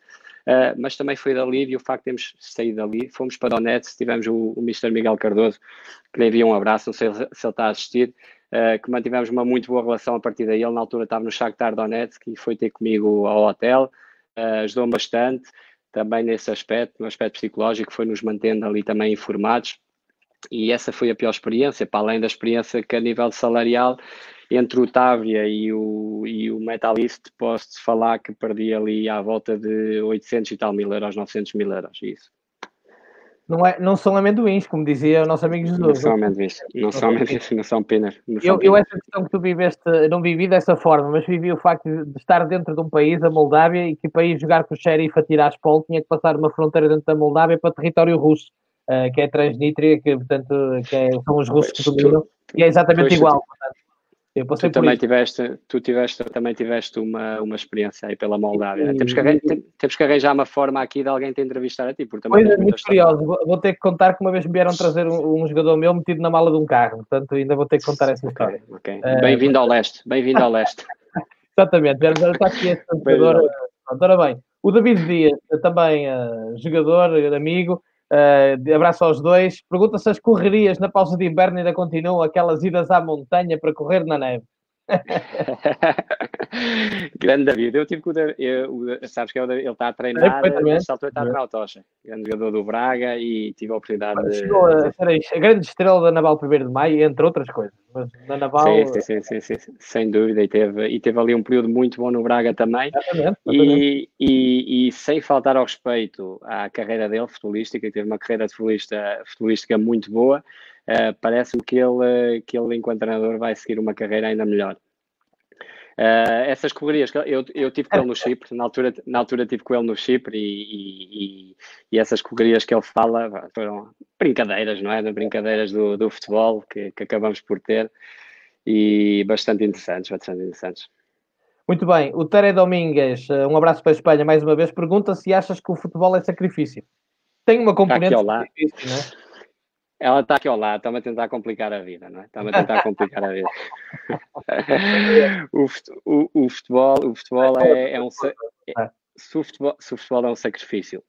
mas também foi de alívio o facto de termos saído dali, fomos para Donetsk, tivemos o Mr. Miguel Cardoso, que lhe envia um abraço, não sei se ele está a assistir, que mantivemos uma muito boa relação a partir daí. Ele na altura estava no Shakhtar Donetsk e foi ter comigo ao hotel, ajudou-me bastante, também nesse aspecto, no aspecto psicológico, foi nos mantendo ali também informados. E essa foi a pior experiência, para além da experiência que a nível salarial, entre o Tavia e o Metalist, posso-te falar que perdi ali à volta de 800 e tal mil euros, 900 mil euros, isso. Não são amendoins, como dizia o nosso amigo Jesus. Não são amendoins, não são penas. Eu essa questão que tu viveste, não vivi dessa forma, mas vivi o facto de estar dentro de um país, a Moldávia, e que para ir jogar com o Sheriff a Tiraspol tinha que passar uma fronteira dentro da Moldávia para território russo. Que é Transnistria, que portanto são os russos que dominam, e é exatamente igual. Portanto, tu também tiveste uma experiência aí pela Moldávia. Temos que arranjar uma forma aqui de alguém te entrevistar a ti, porque também coisa muito curiosa. Vou ter que contar que uma vez me vieram trazer um jogador meu metido na mala de um carro, portanto ainda vou ter que contar essa história. Okay. Bem-vindo ao leste. Exatamente, está aqui este jogador. Ora bem, o David Dias, também jogador, amigo. Abraço aos dois. Pergunta se as correrias na pausa de inverno ainda continuam, aquelas idas à montanha para correr na neve. Grande David, eu tive com sabes que ele está a treinar, nesta altura está a treinar o Tocha, grande jogador do Braga, e tive a oportunidade de... Chegou a ser a grande estrela da Naval 1º de Maio, entre outras coisas, mas na Naval... Sim, sem dúvida, e teve ali um período muito bom no Braga também. Exatamente. E sem faltar ao respeito à carreira dele, futebolística, teve uma carreira de futebolística muito boa. Parece-me que ele, enquanto treinador, vai seguir uma carreira ainda melhor. Essas correrias, eu tive com ele no Chipre, na altura tive com ele no Chipre, e essas correrias que ele fala foram brincadeiras, não é? Brincadeiras do futebol que acabamos por ter, e bastante interessantes. Muito bem, o Tere Domingues, um abraço para a Espanha mais uma vez, pergunta se achas que o futebol é sacrifício. Tem uma componente de sacrifício, não é? Ela está aqui ao lado, está-me a tentar complicar a vida, não é? Está-me a tentar complicar a vida. O futebol é um... Se o futebol é um sacrifício,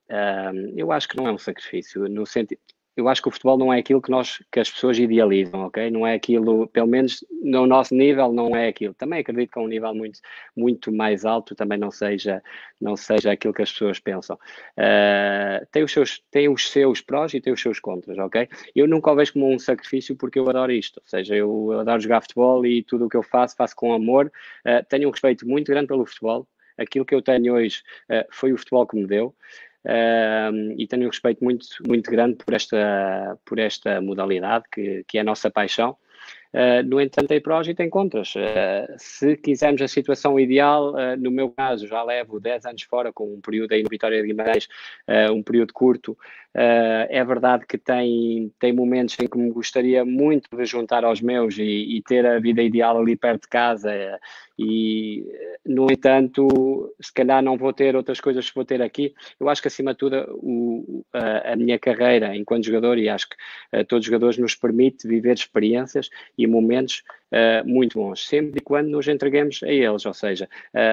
eu acho que não é um sacrifício, no sentido... Eu acho que o futebol não é aquilo que as pessoas idealizam, ok? Não é aquilo, pelo menos no nosso nível, não é aquilo. Também acredito que a um nível muito, muito mais alto também não seja aquilo que as pessoas pensam. Tem os seus prós e tem os seus contras, ok? Eu nunca o vejo como um sacrifício porque eu adoro isto. Ou seja, eu adoro jogar futebol e tudo o que eu faço com amor. Tenho um respeito muito grande pelo futebol. Aquilo que eu tenho hoje foi o futebol que me deu. E tenho um respeito muito, muito grande por esta modalidade que é a nossa paixão. No entanto, tem prós e tem contras. Se quisermos a situação ideal, no meu caso, já levo 10 anos fora, com um período aí no Vitória de Guimarães, um período curto. É verdade que tem momentos em que me gostaria muito de juntar aos meus e ter a vida ideal ali perto de casa. E, no entanto, se calhar não vou ter outras coisas que vou ter aqui. Eu acho que, acima de tudo, a minha carreira enquanto jogador, e acho que todos os jogadores nos permite viver experiências e momentos muito bons, sempre e quando nos entreguemos a eles. Ou seja,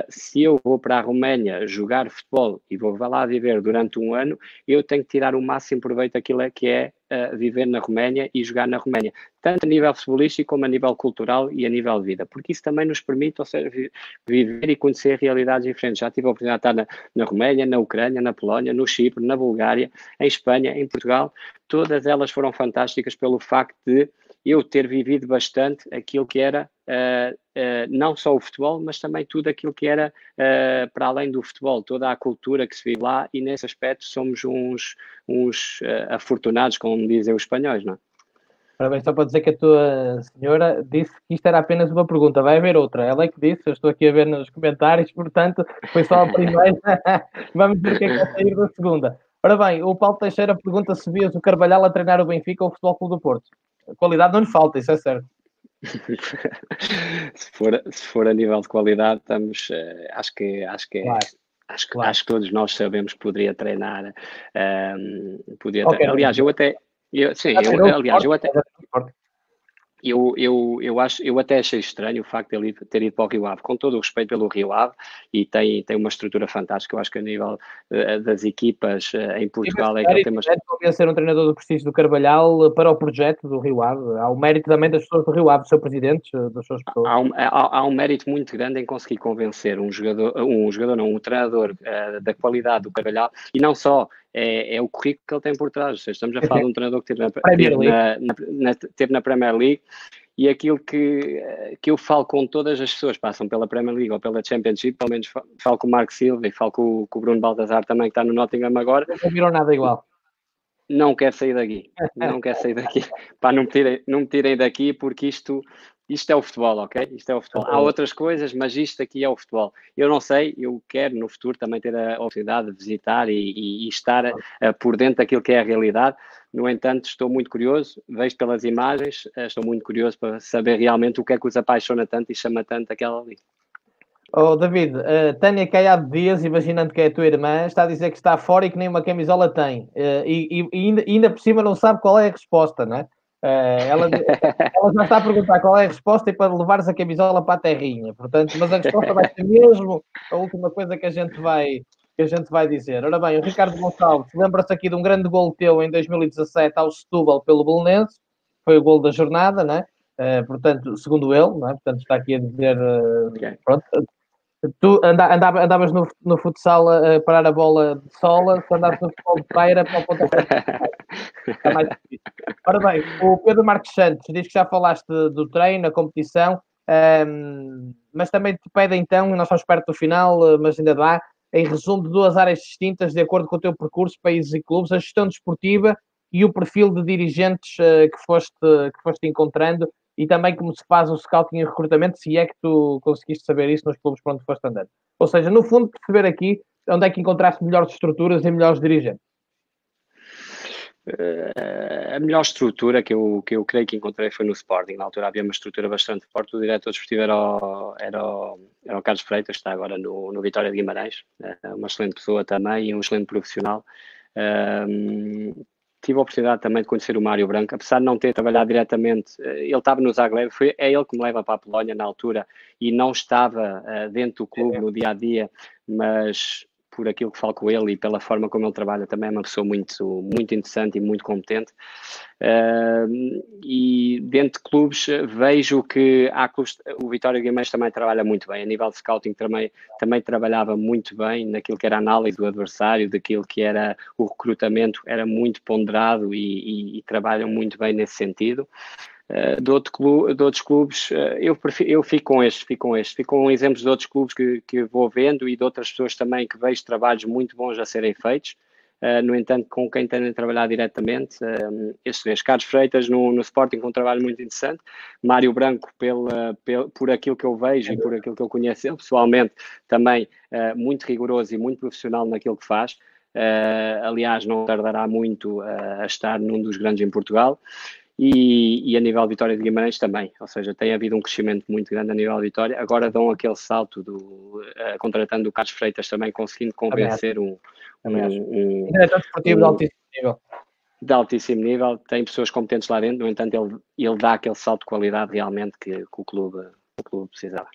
se eu vou para a Roménia jogar futebol e vou lá viver durante um ano, eu tenho que tirar o máximo proveito daquilo que é viver na Roménia e jogar na Roménia, tanto a nível futebolístico como a nível cultural e a nível de vida, porque isso também nos permite, ou seja, viver e conhecer realidades diferentes. Já tive a oportunidade de estar na Roménia, na Ucrânia, na Polónia, no Chipre, na Bulgária, em Espanha, em Portugal. Todas elas foram fantásticas pelo facto de eu ter vivido bastante aquilo que era não só o futebol, mas também tudo aquilo que era para além do futebol, toda a cultura que se vive lá, e nesse aspecto somos uns afortunados, como dizem os espanhóis, não é? Parabéns, só para dizer que a tua senhora disse que isto era apenas uma pergunta, vai haver outra. Ela é que disse, eu estou aqui a ver nos comentários, portanto, foi só a primeira. Vamos ver o que é que vai sair da segunda. Ora bem, o Paulo Teixeira pergunta se vias o Carvalhal a treinar o Benfica ou o Futebol Clube do Porto. A qualidade não lhe falta, isso é certo. Se for a nível de qualidade, estamos, Claro, claro. acho que todos nós sabemos que poderia treinar. Qualquer um. Aliás, Já treinou o aliás, Sporting, já treinou o Sporting. eu até achei estranho o facto de ele ter ido para o Rio Ave, com todo o respeito pelo Rio Ave, e tem uma estrutura fantástica. Eu acho que a nível das equipas em Portugal é que ele tem uma. Podia ser um treinador do prestígio do Carvalhal para o projeto do Rio Ave. Há o mérito também das pessoas do Rio Ave, dos seus presidentes, das suas pessoas. Há um mérito muito grande em conseguir convencer um treinador da qualidade do Carvalhal, e não só, é o currículo que ele tem por trás. Ou seja, estamos a falar de um treinador que teve na Premier League, e aquilo que eu falo com todas as pessoas que passam pela Premier League ou pela Championship, pelo menos falo com o Marco Silva e falo com o Bruno Baltazar também, que está no Nottingham agora. Não viram nada igual. Não quero sair daqui, para não me tirem daqui, porque isto é o futebol, ok? Isto é o futebol. Há outras coisas, mas isto aqui é o futebol. Eu não sei, eu quero no futuro também ter a oportunidade de visitar e estar por dentro daquilo que é a realidade. No entanto, estou muito curioso, vejo pelas imagens, estou muito curioso para saber realmente o que é que os apaixona tanto e chama tanto aquela ali. Oh, David, Tânia Caiado Dias, imaginando que é a tua irmã, está a dizer que está fora e que nem uma camisola tem. E ainda por cima não sabe qual é a resposta, não é? Ela já está a perguntar qual é a resposta e para levares a camisola para a terrinha. Portanto, mas a resposta vai ser mesmo a última coisa que a gente vai dizer. Ora bem, o Ricardo Gonçalves lembra-se aqui de um grande gol teu em 2017 ao Setúbal pelo Belenenses. Foi o gol da jornada, não é? Portanto, segundo ele, não é? Portanto, está aqui a dizer, pronto, tu andavas no futsal a parar a bola de sola, se andavas no futebol de praia era para o pontapé. Está mais difícil. Ora bem, o Pedro Marques Santos diz que já falaste do treino, da competição, mas também te pede então, nós estamos perto do final, mas ainda dá, em resumo de duas áreas distintas, de acordo com o teu percurso, países e clubes, a gestão desportiva e o perfil de dirigentes que foste encontrando, e também como se faz o scouting e o recrutamento, se é que tu conseguiste saber isso nos clubes por onde foste andando. Ou seja, no fundo, perceber aqui onde é que encontraste melhores estruturas e melhores dirigentes. A melhor estrutura que eu creio que encontrei foi no Sporting. Na altura havia uma estrutura bastante forte. O diretor desportivo era o Carlos Freitas, que está agora no Vitória de Guimarães. Uma excelente pessoa também e um excelente profissional. Tive a oportunidade também de conhecer o Mário Branco, apesar de não ter trabalhado diretamente. Ele estava no Zagreb, é ele que me leva para a Polónia na altura, e não estava dentro do clube no dia-a-dia, mas por aquilo que falo com ele e pela forma como ele trabalha, também é uma pessoa muito, muito interessante e muito competente. E dentro de clubes vejo que há clubes, o Vitória Guimarães também trabalha muito bem, a nível de scouting também trabalhava muito bem naquilo que era a análise do adversário, daquilo que era o recrutamento, era muito ponderado e trabalham muito bem nesse sentido. De outros clubes, eu fico com exemplos de outros clubes que vou vendo e de outras pessoas também que vejo trabalhos muito bons a serem feitos. No entanto, com quem tenho trabalhado diretamente, estes três, Carlos Freitas no Sporting, com um trabalho muito interessante, Mário Branco por aquilo que eu vejo e por aquilo que eu conheço ele pessoalmente, também muito rigoroso e muito profissional naquilo que faz. Aliás, não tardará muito a estar num dos grandes em Portugal. E a nível de Vitória de Guimarães também, ou seja, tem havido um crescimento muito grande a nível de Vitória. Agora dão aquele salto contratando o Carlos Freitas também, conseguindo convencer diretor desportivo de altíssimo nível. de altíssimo nível, tem pessoas competentes lá dentro, no entanto ele dá aquele salto de qualidade realmente que o clube precisava.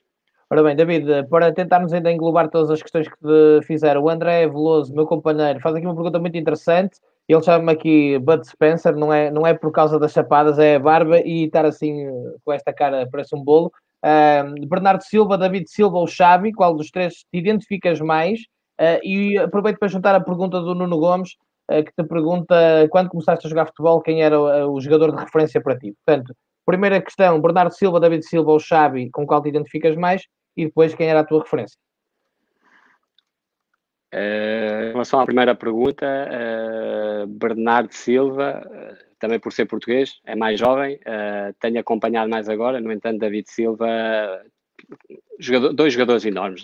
Ora bem, David, para tentarmos ainda englobar todas as questões que te fizeram, o André Veloso, meu companheiro, faz aqui uma pergunta muito interessante. Ele chama-me aqui Bud Spencer, não é por causa das chapadas, é a barba e estar assim com esta cara, parece um bolo. Bernardo Silva, David Silva ou Xavi, qual dos três te identificas mais? E aproveito para juntar a pergunta do Nuno Gomes, que te pergunta quando começaste a jogar futebol, quem era o jogador de referência para ti? Portanto, primeira questão, Bernardo Silva, David Silva ou Xavi, com qual te identificas mais? E depois quem era a tua referência? Em relação à primeira pergunta, Bernardo Silva, também por ser português, é mais jovem, tenho acompanhado mais agora, no entanto, David Silva, dois jogadores enormes,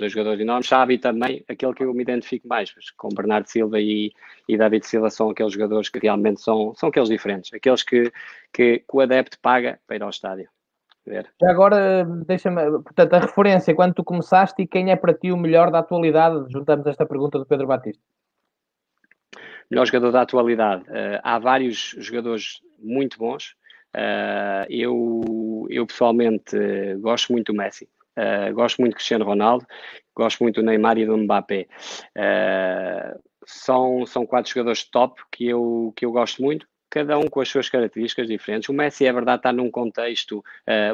Xavi também, aquele que eu me identifico mais, mas com Bernardo Silva e David Silva são aqueles jogadores que realmente são aqueles diferentes, aqueles que o adepto paga para ir ao estádio. Já agora, deixa-me, portanto, a referência, quando tu começaste e quem é para ti o melhor da atualidade? Juntamos esta pergunta do Pedro Batista. Melhor jogador da atualidade. Há vários jogadores muito bons. Eu pessoalmente gosto muito do Messi. Gosto muito do Cristiano Ronaldo. Gosto muito do Neymar e do Mbappé. São 4 jogadores top que eu gosto muito. Cada um com as suas características diferentes. O Messi, é verdade, está num contexto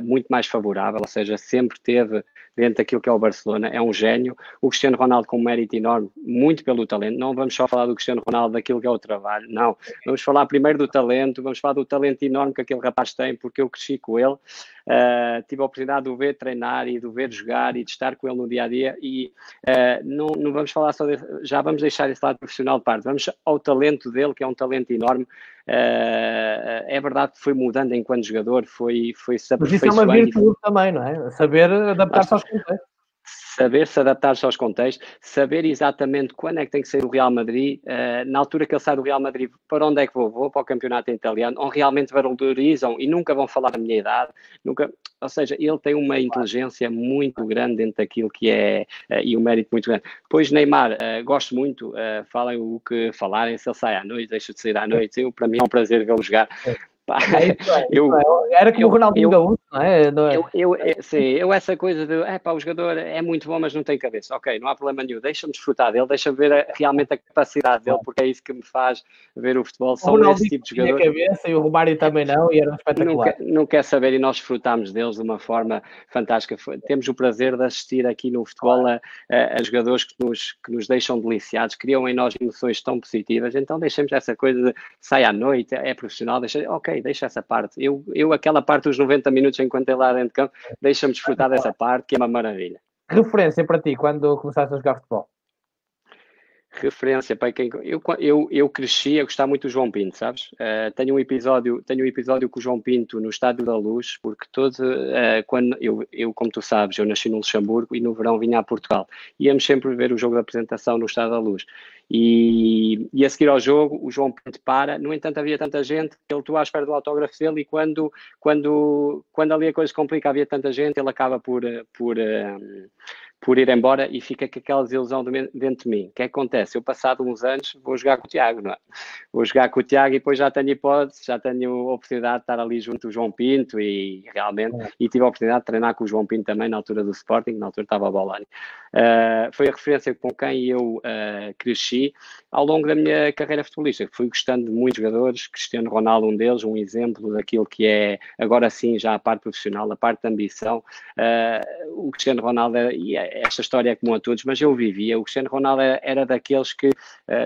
muito mais favorável, ou seja, sempre teve dentro daquilo que é o Barcelona, é um gênio. O Cristiano Ronaldo com um mérito enorme, muito pelo talento. Não vamos só falar do Cristiano Ronaldo daquilo que é o trabalho, não. Vamos falar primeiro do talento, vamos falar do talento enorme que aquele rapaz tem, porque eu cresci com ele. Tive a oportunidade de o ver treinar e de o ver jogar e de estar com ele no dia-a-dia e não vamos falar só já vamos deixar esse lado profissional de parte, vamos ao talento dele, que é um talento enorme. É verdade que foi mudando enquanto jogador, foi se aperfeiçoando. Mas isso é uma virtude também, não é? Saber adaptar-se aos contextos. Saber se adaptar-se aos contextos, saber exatamente quando é que tem que sair do Real Madrid, na altura que ele sai do Real Madrid, para onde é que vou? Vou para o campeonato italiano, onde realmente valorizam e nunca vão falar da minha idade, ou seja, ele tem uma inteligência muito grande dentro daquilo que é, e um mérito muito grande. Depois Neymar, gosto muito, falem o que falarem, se ele sai à noite, deixa de sair à noite, para mim é um prazer vê-lo jogar. Pá, era como o Ronaldinho Gaúcho, não é? Sim, essa coisa de o jogador é muito bom, mas não tem cabeça. Ok, não há problema nenhum, deixa-me desfrutar dele, deixa-me ver realmente a capacidade dele, porque é isso que me faz ver o futebol. São esse tipo de jogadores. Cabeça e o Romário também não, e era espetacular. Não quer saber, e nós desfrutámos deles de uma forma fantástica. Temos o prazer de assistir aqui no futebol a jogadores que nos deixam deliciados, criam em nós emoções tão positivas. Então deixemos essa coisa de sai à noite, é profissional, deixa essa parte. Aquela parte dos 90 minutos enquanto ele lá dentro de campo, deixa-me desfrutar dessa parte, que é uma maravilha. Referência para ti, quando começaste a jogar futebol? Referência para quem eu cresci a gostar muito do João Pinto, sabes? Tenho um episódio com o João Pinto no Estádio da Luz, porque quando eu, como tu sabes, eu nasci no Luxemburgo e no verão vinha a Portugal. Íamos sempre ver o jogo de apresentação no Estádio da Luz. E a seguir ao jogo, o João Pinto para. No entanto, havia tanta gente que ele estou à espera do autógrafo dele e quando ali a coisa se complica, havia tanta gente, ele acaba por ir embora e fica com aquela desilusão dentro de mim. O que é que acontece? Eu, passado uns anos, vou jogar com o Tiago, não é? Vou jogar com o Tiago e depois já tenho hipótese, já tenho a oportunidade de estar ali junto do João Pinto e realmente, e tive a oportunidade de treinar com o João Pinto também na altura do Sporting, na altura estava a Bolani. Foi a referência com quem eu cresci ao longo da minha carreira futebolística. Fui gostando de muitos jogadores, Cristiano Ronaldo um deles, um exemplo daquilo que é, agora sim, já a parte profissional, a parte da ambição. O Cristiano Ronaldo, e esta história é comum a todos, mas eu vivia, o Cristiano Ronaldo era daqueles que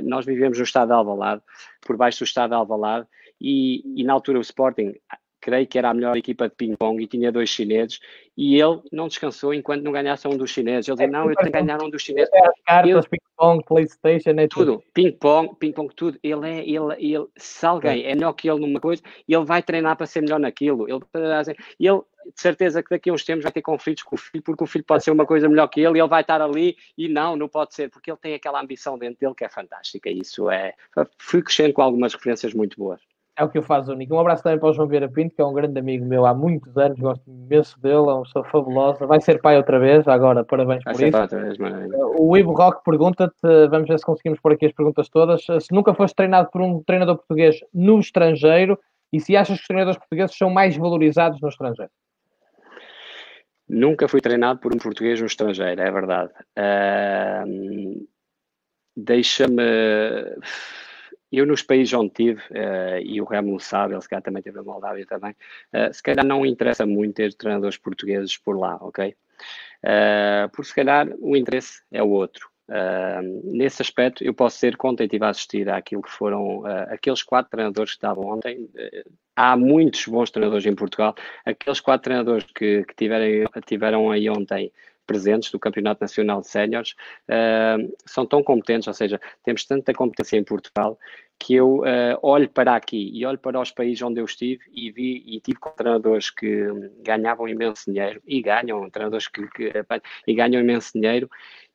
nós vivemos no estado de Alvalade, por baixo do estado de Alvalade, e na altura o Sporting, creio que era a melhor equipa de ping-pong e tinha 2 chineses, e ele não descansou enquanto não ganhasse um dos chineses. Ele dizia, não, eu tenho que ganhar um dos chineses. As cartas, ping-pong, Playstation, é tudo. Ping-pong, tudo. Ele, se alguém é melhor que ele numa coisa, ele vai treinar para ser melhor naquilo. Ele, de certeza que daqui a uns tempos vai ter conflitos com o filho, porque o filho pode ser uma coisa melhor que ele, e ele vai estar ali, e não pode ser, porque ele tem aquela ambição dentro dele que é fantástica. Isso fui crescendo com algumas referências muito boas. É o que eu faço único. Um abraço também para o João Vieira Pinto, que é um grande amigo meu há muitos anos, gosto imenso dele, é uma pessoa fabulosa. Vai ser pai outra vez, agora parabéns Vai por ser isso. para outra vez, maravilha. O Ivo Roque pergunta-te, vamos ver se conseguimos pôr aqui as perguntas todas, se nunca foste treinado por um treinador português no estrangeiro e se achas que os treinadores portugueses são mais valorizados no estrangeiro. Nunca fui treinado por um português no estrangeiro, é verdade. Deixa-me... Eu nos países onde estive, e o Remo sabe, ele se calhar também teve a Moldávia também, se calhar não interessa muito ter treinadores portugueses por lá, ok? Porque se calhar o interesse é o outro. Nesse aspecto, eu posso ser contra e estive a assistir àquilo que foram aqueles 4 treinadores que estavam ontem. Há muitos bons treinadores em Portugal. Aqueles 4 treinadores que tiveram aí ontem presentes do Campeonato Nacional de Séniores são tão competentes, ou seja, temos tanta competência em Portugal que eu olho para aqui e olho para os países onde eu estive e tive com treinadores que ganhavam imenso dinheiro e ganham, treinadores e ganham imenso dinheiro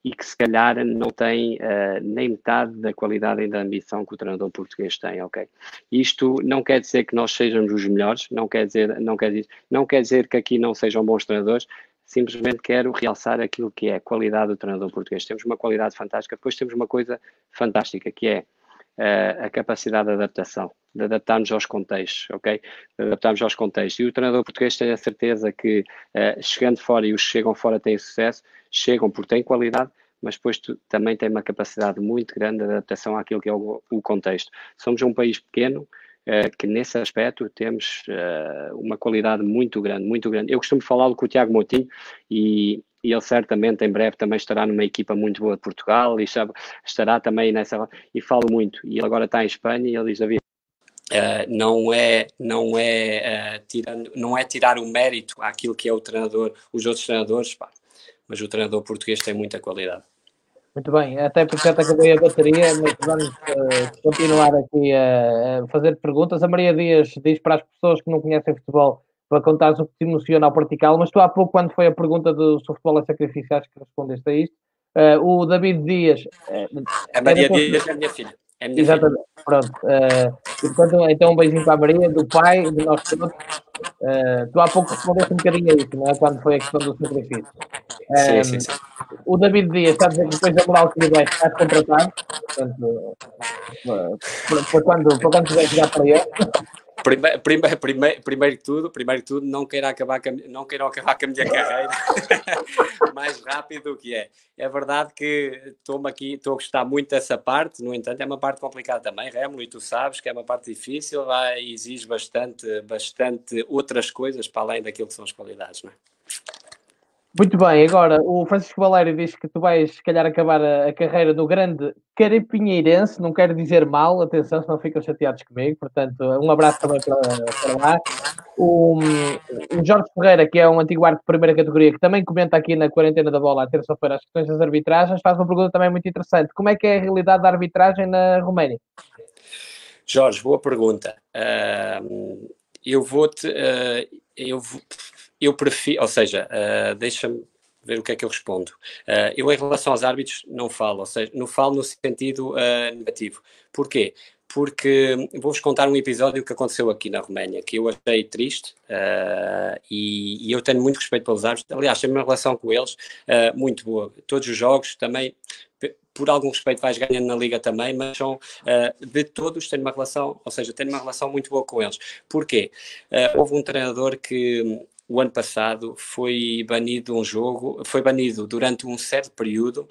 e que se calhar não têm nem metade da qualidade e da ambição que o treinador português tem, ok? Isto não quer dizer que nós sejamos os melhores, não quer dizer que aqui não sejam bons treinadores, simplesmente quero realçar aquilo que é a qualidade do treinador português. Temos uma qualidade fantástica, depois temos uma coisa fantástica, que é a capacidade de adaptação, de adaptarmos aos contextos, ok? De adaptarmos aos contextos. E o treinador português tem a certeza que, chegando fora, e os que chegam fora têm sucesso, chegam porque têm qualidade, mas depois também tem uma capacidade muito grande de adaptação àquilo que é o contexto. Somos um país pequeno, que nesse aspecto temos uma qualidade muito grande, muito grande. Eu costumo falar com o Tiago Moutinho e ele certamente em breve também estará numa equipa muito boa de Portugal e estará também nessa, e falo muito, e ele agora está em Espanha e ele diz, David, não é tirar o mérito àquilo que é o treinador, os outros treinadores, pá, mas o treinador português tem muita qualidade. Muito bem, até porque já te acabei a bateria, mas vamos continuar aqui a fazer perguntas. A Maria Dias diz para as pessoas que não conhecem futebol para contares o que te emociona ao praticá-lo, mas tu há pouco, quando foi a pergunta do se o futebol é sacrifício, acho que respondeste a isto. O David Dias... a Maria Dias é a minha filha. É a minha exatamente, filha. Pronto. E, portanto, então um beijinho para a Maria, do pai, de nós todos. Tu há pouco respondeste um bocadinho a isso, não é? Quando foi a questão do sacrifício. Sim. O David Dias está a dizer que depois da moral que lhe deste, estás contratado. Portanto, para quando quiser jogar para ele. Primeiro de tudo, não queiram acabar com a minha carreira mais rápido do que é. É verdade que estou a gostar muito dessa parte, no entanto, é uma parte complicada também, Remo, e tu sabes que é uma parte difícil, exige bastante outras coisas para além daquilo que são as qualidades, não é? Muito bem, agora o Francisco Valério diz que tu vais, se calhar, acabar a carreira no grande Carapinheirense, não quero dizer mal, atenção, senão ficam chateados comigo, portanto, um abraço também para lá. O Jorge Ferreira, que é um antigo árbitro de primeira categoria, que também comenta aqui na Quarentena da Bola, à terça-feira, as questões das arbitragens, faz uma pergunta também muito interessante. Como é que é a realidade da arbitragem na Roménia? Jorge, boa pergunta. Eu prefiro, ou seja, deixa-me ver o que é que eu respondo. Eu, em relação aos árbitros, não falo, ou seja, não falo no sentido negativo. Porquê? Porque vou-vos contar um episódio que aconteceu aqui na Roménia, que eu achei triste e eu tenho muito respeito pelos árbitros. Aliás, tenho uma relação com eles muito boa. Todos os jogos também, por algum respeito, vais ganhando na Liga também, mas são, de todos, tenho uma relação, ou seja, tenho uma relação muito boa com eles. Porquê? Houve um treinador que o ano passado foi banido durante um certo período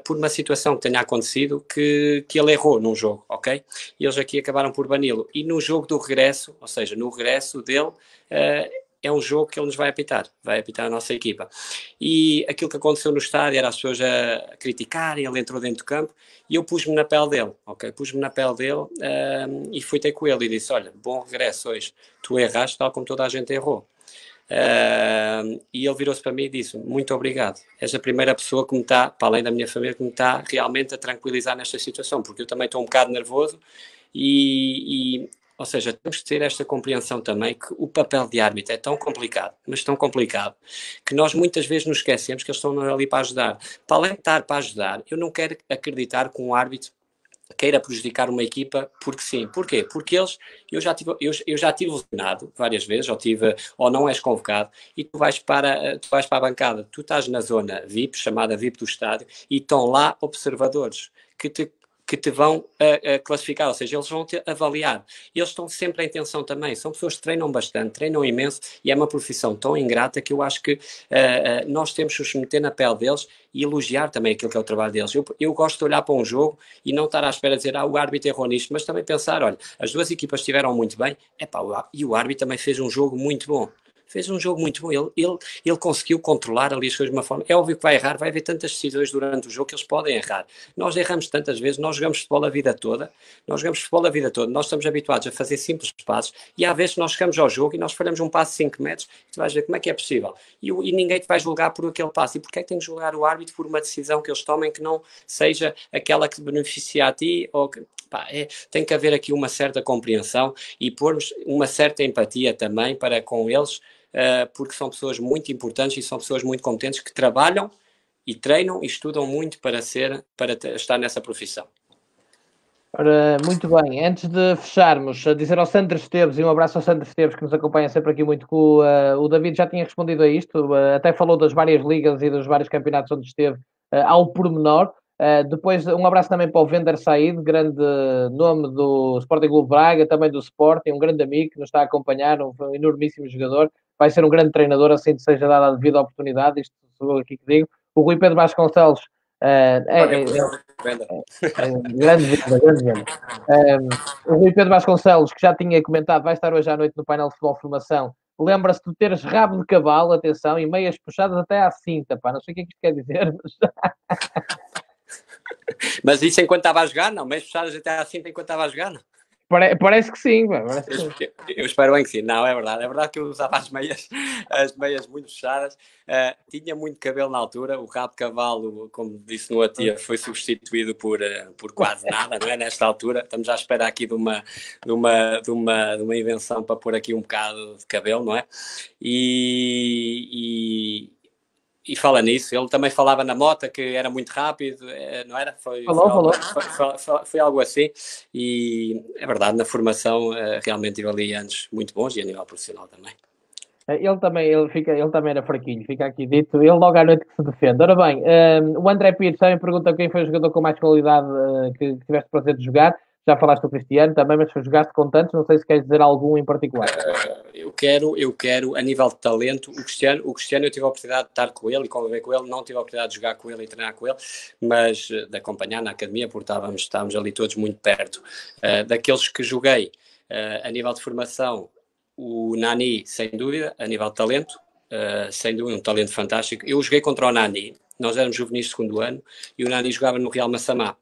por uma situação que tenha acontecido que ele errou num jogo, ok? E eles aqui acabaram por bani-lo. E no jogo do regresso, ou seja, no regresso dele, é um jogo que ele nos vai apitar a nossa equipa. E aquilo que aconteceu no estádio era as pessoas a criticarem, ele entrou dentro do campo e eu pus-me na pele dele, ok? Pus-me na pele dele e fui ter com ele e disse, olha, bom regresso hoje, tu erraste tal como toda a gente errou. E ele virou-se para mim e disse, muito obrigado, és a primeira pessoa que me está, para além da minha família, que me está realmente a tranquilizar nesta situação, porque eu também estou um bocado nervoso ou seja, temos que ter esta compreensão também que o papel de árbitro é tão complicado, mas tão complicado, que nós muitas vezes nos esquecemos que eles estão ali para ajudar. Para além de estar para ajudar, eu não quero acreditar que um árbitro queira prejudicar uma equipa, porque sim. Porquê? Porque eu já tive lesionado várias vezes, ou não és convocado, e tu vais para a bancada, tu estás na zona VIP, chamada VIP do estádio, e estão lá observadores que te vão classificar, ou seja, eles vão te avaliar. E eles estão sempre em tensão também. São pessoas que treinam bastante, treinam imenso, e é uma profissão tão ingrata que eu acho que nós temos que nos meter na pele deles e elogiar também aquilo que é o trabalho deles. Eu gosto de olhar para um jogo e não estar à espera de dizer, o árbitro errou nisto, mas também pensar, olha, as duas equipas estiveram muito bem, e o árbitro também fez um jogo muito bom. Fez um jogo muito bom, ele conseguiu controlar ali as coisas de uma forma, é óbvio que vai errar, vai haver tantas decisões durante o jogo que eles podem errar, nós erramos tantas vezes, nós jogamos futebol a vida toda, nós estamos habituados a fazer simples passos, e há vezes que nós chegamos ao jogo e nós falhamos um passo de 5 metros, e tu vais ver como é que é possível, e ninguém te vai julgar por aquele passo, e porque é que tem que julgar o árbitro por uma decisão que eles tomem que não seja aquela que te beneficia a ti, ou que... tem que haver aqui uma certa compreensão e pormos uma certa empatia também para com eles, porque são pessoas muito importantes e são pessoas muito competentes que trabalham e treinam e estudam muito para estar nessa profissão. Ora, muito bem, antes de fecharmos, a dizer ao Sandro Esteves, e um abraço ao Sandro Esteves, que nos acompanha sempre aqui muito, que o David já tinha respondido a isto, até falou das várias ligas e dos vários campeonatos onde esteve, ao pormenor. Depois, um abraço também para o Vender Said, grande nome do Sporting Clube Braga, também do Sporting, um grande amigo que nos está a acompanhar, um enormíssimo jogador, vai ser um grande treinador, assim que seja dada a devida oportunidade, isto sou eu aqui que digo. O Rui Pedro Vasconcelos, grande venda, grande venda. O Rui Pedro Vasconcelos, que já tinha comentado, vai estar hoje à noite no painel de futebol formação. Lembra-se de teres rabo de cavalo, atenção, e meias puxadas até à cinta, pá. Não sei o que é que isto quer dizer, mas... Mas isso enquanto estava a jogar, não? Meias puxadas até à cinta enquanto estava a jogar, não? Parece que sim, eu espero bem que sim. Não, é verdade que eu usava as meias muito fechadas, tinha muito cabelo na altura, o rabo de cavalo, como disse no Atia, foi substituído por quase nada, não é? Nesta altura, estamos à espera aqui de uma invenção para pôr aqui um bocado de cabelo, não é? E fala nisso, ele também falava na moto que era muito rápido, não era? Foi algo assim, e é verdade, na formação realmente tive ali anos muito bons e a nível profissional também. Ele também era fraquinho, fica aqui dito, ele logo à noite que se defende. Ora bem, o André Pires também pergunta quem foi o jogador com mais qualidade que tiveste o prazer de jogar. Já falaste do Cristiano também, mas jogaste com tantos, não sei se queres dizer algum em particular. Eu quero, a nível de talento, o Cristiano eu tive a oportunidade de estar com ele e conviver com ele, não tive a oportunidade de jogar com ele e treinar com ele, mas de acompanhar na academia, porque estávamos ali todos muito perto. Daqueles que joguei a nível de formação, o Nani, sem dúvida, a nível de talento, sem dúvida, um talento fantástico. Eu joguei contra o Nani, nós éramos juvenis de segundo ano, e o Nani jogava no Real Massamá.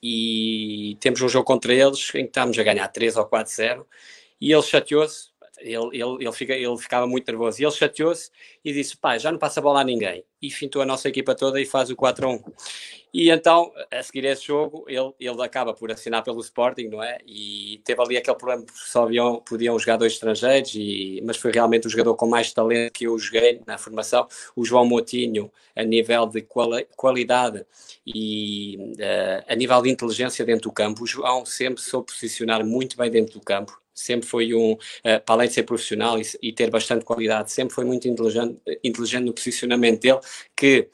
E temos um jogo contra eles em que estávamos a ganhar 3 ou 4-0 e ele chateou-se, ele ficava muito nervoso e ele chateou-se e disse, já não passa a bola a ninguém, e fintou a nossa equipa toda e faz o 4-1. E então, a seguir esse jogo, ele acaba por assinar pelo Sporting, não é? E teve ali aquele problema que só podiam jogar 2 estrangeiros, mas foi realmente o jogador com mais talento que eu joguei na formação. O João Moutinho, a nível de qualidade e a nível de inteligência dentro do campo, o João sempre soube posicionar muito bem dentro do campo. Sempre foi para além de ser profissional e ter bastante qualidade, sempre foi muito inteligente no posicionamento dele, que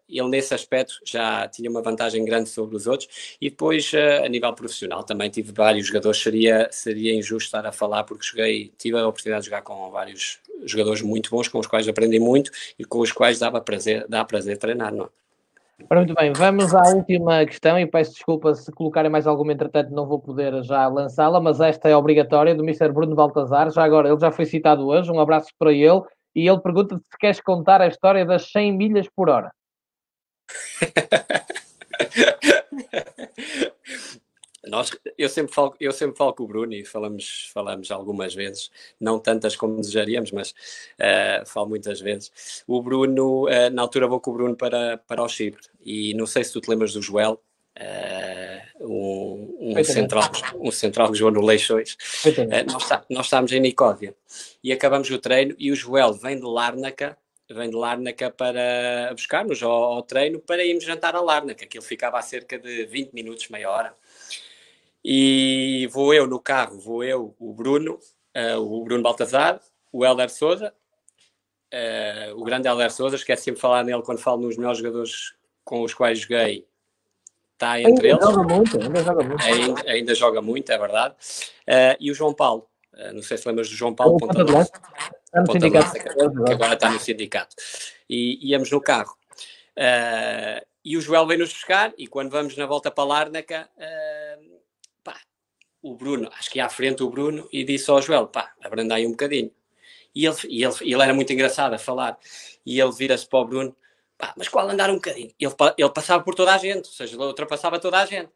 ele nesse aspecto já tinha uma vantagem grande sobre os outros. E depois a nível profissional também tive vários jogadores, seria injusto estar a falar, porque tive a oportunidade de jogar com vários jogadores muito bons, com os quais aprendi muito e com os quais dá prazer treinar, não é? Ora, muito bem, vamos à última questão e peço desculpa se colocarem mais alguma, entretanto não vou poder já lançá-la, mas esta é obrigatória, do Mr. Bruno Baltazar. Já agora, ele já foi citado hoje, um abraço para ele, e ele pergunta se queres contar a história das 100 milhas por hora. Eu sempre falo com o Bruno e falamos algumas vezes, não tantas como desejaríamos, mas falo muitas vezes. O Bruno, na altura vou com o Bruno para o Chipre, e não sei se tu te lembras do Joel, um central que jogou no Leixões. Nós estávamos em Nicósia e acabamos o treino e o Joel vem de Lárnaca vem de Lárnaca para buscar-nos ao treino para irmos jantar a Lárnaca, aquilo ficava a cerca de 20 minutos, meia hora. E vou eu no carro, o Bruno Baltazar, o Hélder Sousa, o grande Hélder Sousa, esqueci sempre de falar nele quando falo nos melhores jogadores com os quais joguei, está entre eles. Ainda joga muito, é verdade. E o João Paulo, não sei se lembras do João Paulo, Ponta de Lança, que agora está no sindicato. E íamos no carro. E o Joel veio-nos buscar, e quando vamos na volta para Lárnaca, o Bruno, acho que ia à frente o Bruno, e disse ao Joel, abranda aí um bocadinho. E ele era muito engraçado a falar. E ele vira-se para o Bruno, mas qual andar um bocadinho? Ele passava por toda a gente, ou seja, ele ultrapassava toda a gente.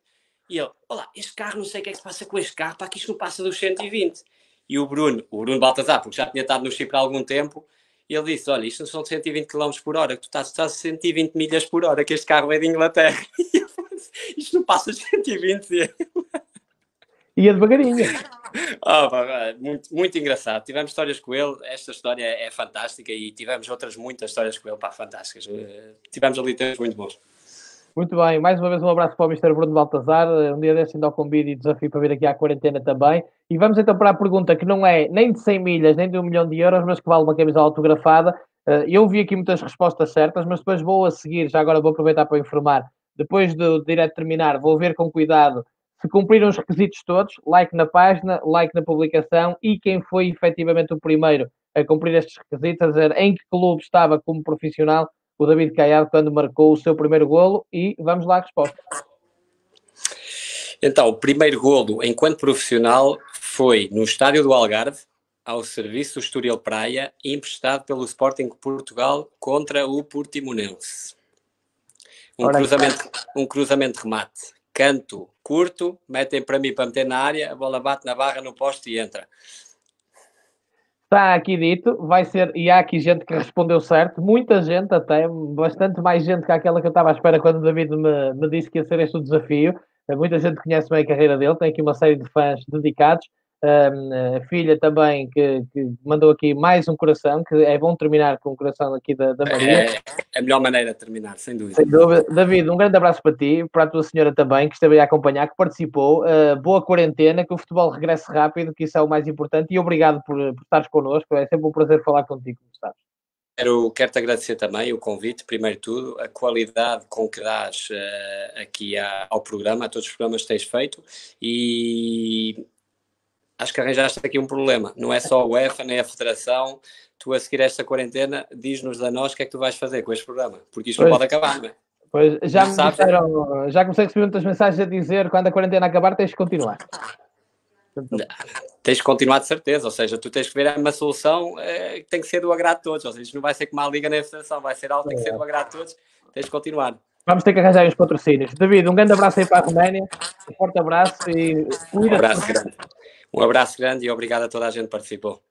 E ele, olá, este carro, não sei o que é que se passa com este carro, que isto não passa dos 120. E o Bruno Baltazar, porque já tinha estado no Chipre há algum tempo, ele disse, olha, isto não são 120 km por hora, que tu estás a 120 milhas por hora, que este carro é de Inglaterra. E eu disse, isto não passa dos 120. Ia devagarinho. Muito, muito engraçado. Tivemos histórias com ele, esta história é fantástica e tivemos outras muitas histórias com ele, fantásticas. Tivemos ali tempos muito bons. Muito bem, mais uma vez um abraço para o Mr. Bruno Baltazar, um dia desse ainda ao convite e desafio para vir aqui à quarentena também. E vamos então para a pergunta que não é nem de 100 milhas, nem de 1 milhão de euros, mas que vale uma camisola autografada. Eu vi aqui muitas respostas certas, mas depois vou a seguir, já agora vou aproveitar para informar, depois do direto terminar, vou ver com cuidado se cumpriram os requisitos todos, like na página, like na publicação e quem foi efetivamente o primeiro a cumprir estes requisitos, a dizer em que clube estava como profissional o David Caiado quando marcou o seu primeiro golo e vamos lá à resposta. Então, o primeiro golo enquanto profissional foi no estádio do Algarve, ao serviço do Estoril Praia, emprestado pelo Sporting Portugal contra o Portimonense. Um cruzamento de remate. Canto curto, metem para mim para meter na área, a bola bate na barra, no poste e entra. Está aqui dito, vai ser, e há aqui gente que respondeu certo, muita gente até, bastante mais gente que aquela que eu estava à espera quando o David me disse que ia ser este o desafio. Muita gente conhece bem a carreira dele, tem aqui uma série de fãs dedicados. A filha também que mandou aqui mais um coração, que é bom terminar com um coração aqui da Maria. É a melhor maneira de terminar, sem dúvida. Sem dúvida. David, um grande abraço para ti, para a tua senhora também, que esteve aí a acompanhar, que participou. Boa quarentena, que o futebol regresse rápido, que isso é o mais importante, e obrigado por estares connosco, é sempre um prazer falar contigo, como estás. Quero-te agradecer também o convite, primeiro de tudo, a qualidade com que dás aqui ao programa, a todos os programas que tens feito, e acho que arranjaste aqui um problema. Não é só a UEFA, nem a Federação. Tu, a seguir esta quarentena, diz-nos a nós o que é que tu vais fazer com este programa, porque isto não pode acabar, não é? Pois, já me disseram, já comecei a receber muitas mensagens a dizer quando a quarentena acabar tens de continuar. Tens de continuar de certeza, ou seja, tu tens que ver uma solução que tem que ser do agrado de todos, ou seja, isto não vai ser como a Liga nem a Federação, vai ser algo que tem que ser do agrado de todos, tens de continuar. Vamos ter que arranjar os patrocínios. David, um grande abraço aí para a Roménia, um forte abraço e Um abraço grande e obrigado a toda a gente que participou.